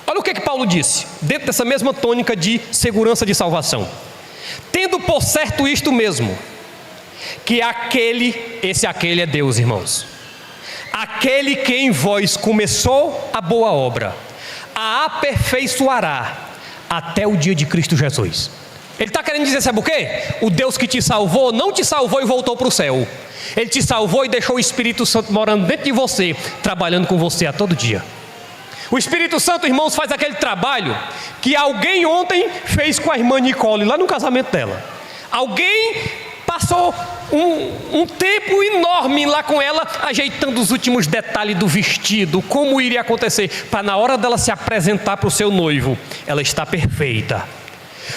Olha o que Paulo disse, dentro dessa mesma tônica de segurança de salvação: tendo por certo isto mesmo, que aquele é Deus, irmãos, aquele que em vós começou a boa obra, a aperfeiçoará até o dia de Cristo Jesus. Ele está querendo dizer, sabe o quê? O Deus que te salvou, não te salvou e voltou para o céu. Ele te salvou e deixou o Espírito Santo morando dentro de você, trabalhando com você a todo dia. O Espírito Santo, irmãos, faz aquele trabalho que alguém ontem fez com a irmã Nicole, lá no casamento dela. Alguém passou um tempo enorme lá com ela, ajeitando os últimos detalhes do vestido, como iria acontecer, para na hora dela se apresentar para o seu noivo, ela está perfeita.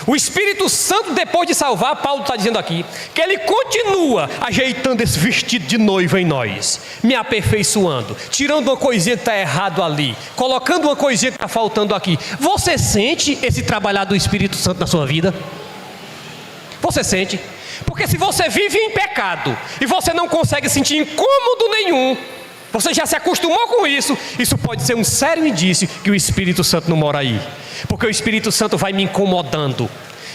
O Espírito Santo, depois de salvar, Paulo está dizendo aqui, que ele continua ajeitando esse vestido de noiva em nós, me aperfeiçoando, tirando uma coisinha que está errado ali, colocando uma coisinha que está faltando aqui. Você sente esse trabalhar do Espírito Santo na sua vida? Você sente? Porque se você vive em pecado e você não consegue sentir incômodo nenhum, você já se acostumou com isso, isso pode ser um sério indício que o Espírito Santo não mora aí. Porque o Espírito Santo vai me incomodando,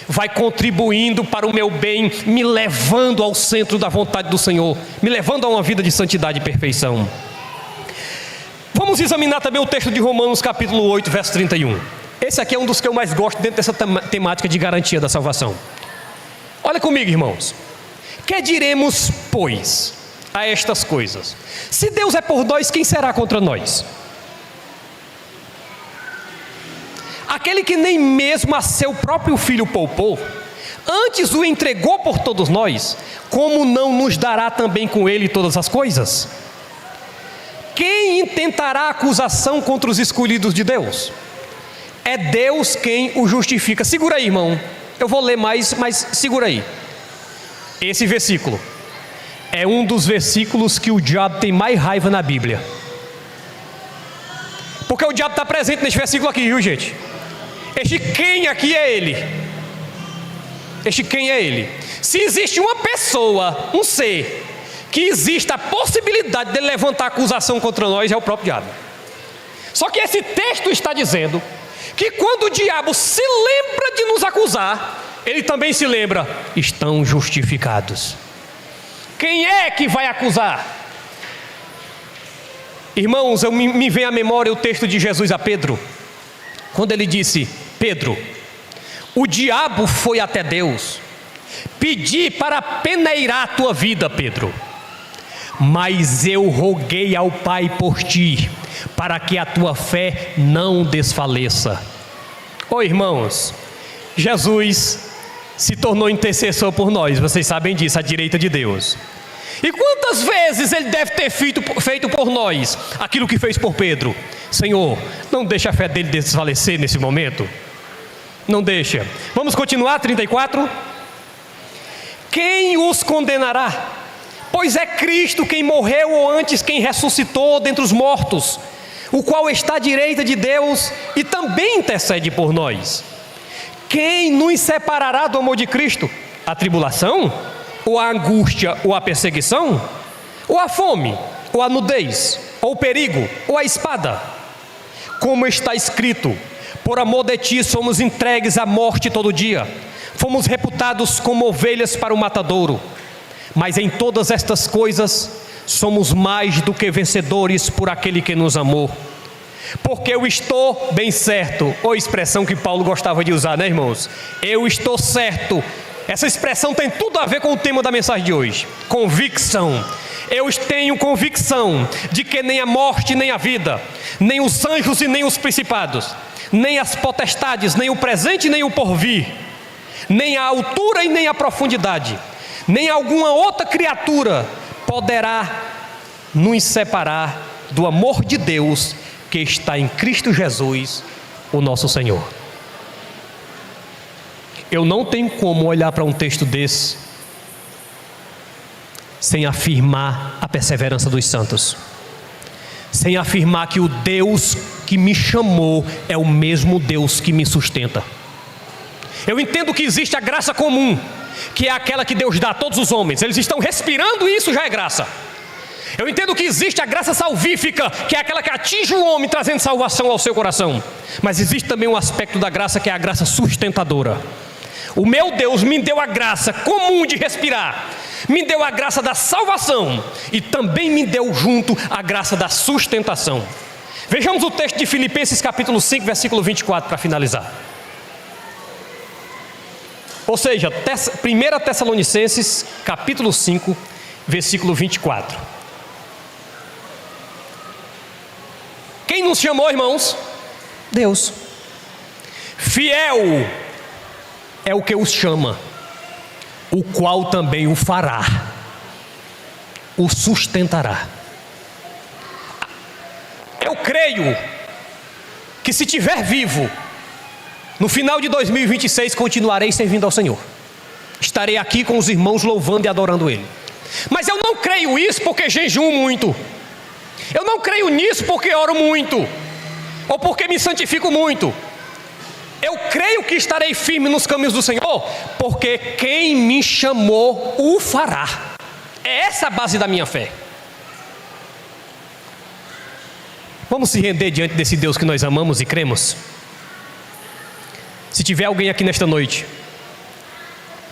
vai contribuindo para o meu bem, me levando ao centro da vontade do Senhor, me levando a uma vida de santidade e perfeição. Vamos examinar também o texto de Romanos capítulo 8, verso 31. Esse aqui é um dos que eu mais gosto dentro dessa temática de garantia da salvação. Olha comigo, irmãos. Que diremos, pois, a estas coisas? Se Deus é por nós, quem será contra nós? Aquele que nem mesmo a seu próprio filho poupou, antes o entregou por todos nós, como não nos dará também com ele todas as coisas? Quem intentará acusação contra os escolhidos de Deus? É Deus quem o justifica. Segura aí, irmão. Eu vou ler mais, mas segura aí. Esse versículo é um dos versículos que o diabo tem mais raiva na Bíblia. Porque o diabo está presente nesse versículo aqui, viu, gente? Este quem aqui é ele. Este quem é ele. Se existe uma pessoa, um ser, que existe a possibilidade de levantar acusação contra nós, é o próprio diabo. Só que esse texto está dizendo que quando o diabo se lembra de nos acusar, ele também se lembra, estão justificados. Quem é que vai acusar? Irmãos, me vem à memória o texto de Jesus a Pedro, quando ele disse: Pedro, o diabo foi até Deus pedir para peneirar a tua vida, Pedro, mas eu roguei ao Pai por ti, para que a tua fé não desfaleça. Ô irmãos, Jesus se tornou intercessor por nós, vocês sabem disso, à direita de Deus. E quantas vezes ele deve ter feito por nós aquilo que fez por Pedro? Senhor, não deixa a fé dele desfalecer nesse momento. Não deixa. Vamos continuar, 34. Quem os condenará? Pois é Cristo quem morreu, ou antes quem ressuscitou dentre os mortos, o qual está à direita de Deus e também intercede por nós. Quem nos separará do amor de Cristo? A tribulação? Ou a angústia? Ou a perseguição? Ou a fome? Ou a nudez? Ou o perigo? Ou a espada? Como está escrito: por amor de ti somos entregues à morte todo dia. Fomos reputados como ovelhas para o matadouro. Mas em todas estas coisas somos mais do que vencedores por aquele que nos amou. Porque eu estou bem certo, ou expressão que Paulo gostava de usar, né, irmãos? Eu estou certo. Essa expressão tem tudo a ver com o tema da mensagem de hoje: convicção. Eu tenho convicção de que nem a morte nem a vida, nem os anjos e nem os principados, nem as potestades, nem o presente nem o porvir, nem a altura e nem a profundidade, nem alguma outra criatura poderá nos separar do amor de Deus que está em Cristo Jesus, o nosso Senhor. Eu não tenho como olhar para um texto desse sem afirmar a perseverança dos santos, sem afirmar que o Deus que me chamou é o mesmo Deus que me sustenta. Eu entendo que existe a graça comum, que é aquela que Deus dá a todos os homens. Eles estão respirando e isso já é graça. Eu entendo que existe a graça salvífica, que é aquela que atinge o homem trazendo salvação ao seu coração. Mas existe também um aspecto da graça que é a graça sustentadora. O meu Deus me deu a graça comum de respirar, me deu a graça da salvação e também me deu junto a graça da sustentação. Vejamos o texto de Filipenses capítulo 5, versículo 24 para finalizar. Ou seja, 1 Tessalonicenses capítulo 5, versículo 24. Quem nos chamou, irmãos? Deus. Fiel é o que os chama, o qual também o fará, o sustentará. Eu creio que se estiver vivo, no final de 2026 continuarei servindo ao Senhor. Estarei aqui com os irmãos louvando e adorando Ele. Mas eu não creio isso porque jejuo muito. Eu não creio nisso porque oro muito, ou porque me santifico muito. Eu creio que estarei firme nos caminhos do Senhor, porque quem me chamou o fará. É essa a base da minha fé. Vamos se render diante desse Deus que nós amamos e cremos? Se tiver alguém aqui nesta noite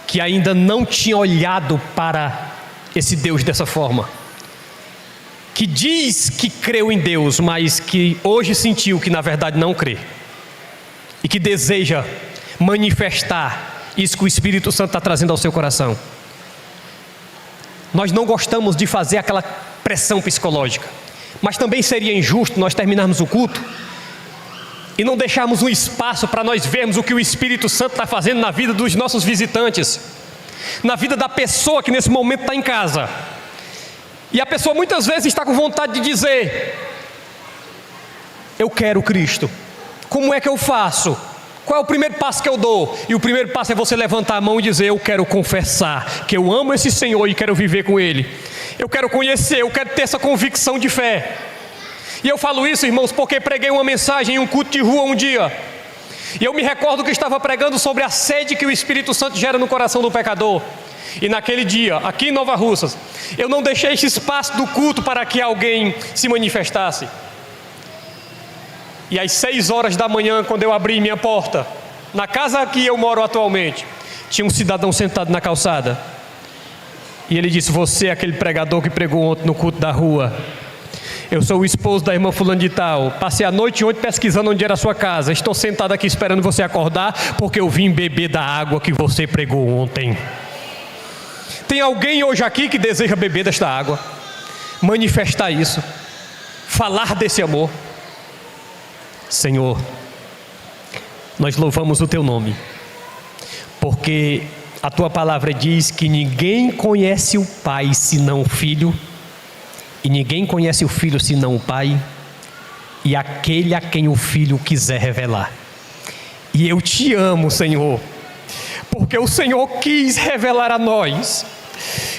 que ainda não tinha olhado para esse Deus dessa forma, que diz que creu em Deus, mas que hoje sentiu que na verdade não crê, e que deseja manifestar isso que o Espírito Santo está trazendo ao seu coração. Nós não gostamos de fazer aquela pressão psicológica, mas também seria injusto nós terminarmos o culto e não deixarmos um espaço para nós vermos o que o Espírito Santo está fazendo na vida dos nossos visitantes, na vida da pessoa que nesse momento está em casa. E a pessoa muitas vezes está com vontade de dizer: eu quero Cristo. Como é que eu faço? Qual é o primeiro passo que eu dou? E o primeiro passo é você levantar a mão e dizer: eu quero confessar que eu amo esse Senhor e quero viver com Ele. Eu quero conhecer, eu quero ter essa convicção de fé. E eu falo isso, irmãos, porque preguei uma mensagem em um culto de rua um dia. E eu me recordo que estava pregando sobre a sede que o Espírito Santo gera no coração do pecador. E naquele dia, aqui em Nova Russas, eu não deixei esse espaço do culto para que alguém se manifestasse. E às 6 horas da manhã, quando eu abri minha porta, na casa que eu moro atualmente, tinha um cidadão sentado na calçada. E ele disse: você é aquele pregador que pregou ontem no culto da rua? Eu sou o esposo da irmã fulano de tal. Passei a noite ontem pesquisando onde era a sua casa. Estou sentado aqui esperando você acordar, porque eu vim beber da água que você pregou ontem. Tem alguém hoje aqui que deseja beber desta água, manifestar isso, falar desse amor? Senhor, nós louvamos o Teu nome, porque a Tua palavra diz que ninguém conhece o Pai senão o Filho, e ninguém conhece o Filho senão o Pai, e aquele a quem o Filho quiser revelar. E eu Te amo, Senhor, porque o Senhor quis revelar a nós.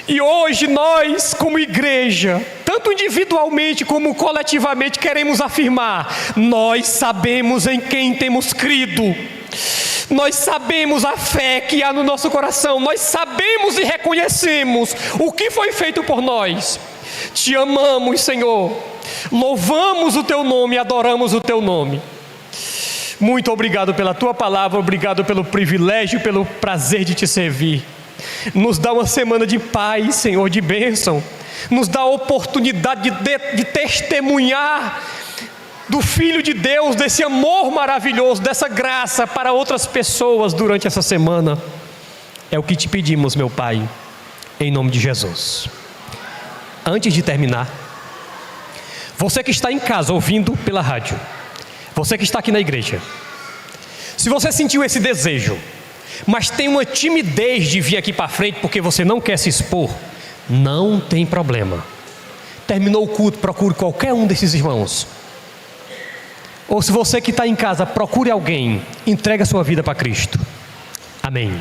E hoje nós, como igreja, tanto individualmente como coletivamente, queremos afirmar: nós sabemos em quem temos crido, Nós sabemos a fé que há no nosso coração, nós sabemos e reconhecemos o que foi feito por nós. Te amamos, Senhor, louvamos o Teu nome, adoramos o Teu nome. Muito obrigado pela Tua palavra, obrigado pelo privilégio, pelo prazer de Te servir. Nos dá uma semana de paz, Senhor, de bênção. Nos dá a oportunidade de testemunhar do Filho de Deus, desse amor maravilhoso, dessa graça para outras pessoas durante essa semana. É o que te pedimos, meu Pai, em nome de Jesus. Antes de terminar, você que está em casa ouvindo pela rádio, você que está aqui na igreja, se você sentiu esse desejo, mas tem uma timidez de vir aqui para frente porque você não quer se expor, não tem problema. Terminou o culto, procure qualquer um desses irmãos. Ou se você que está em casa, procure alguém, entregue a sua vida para Cristo. Amém.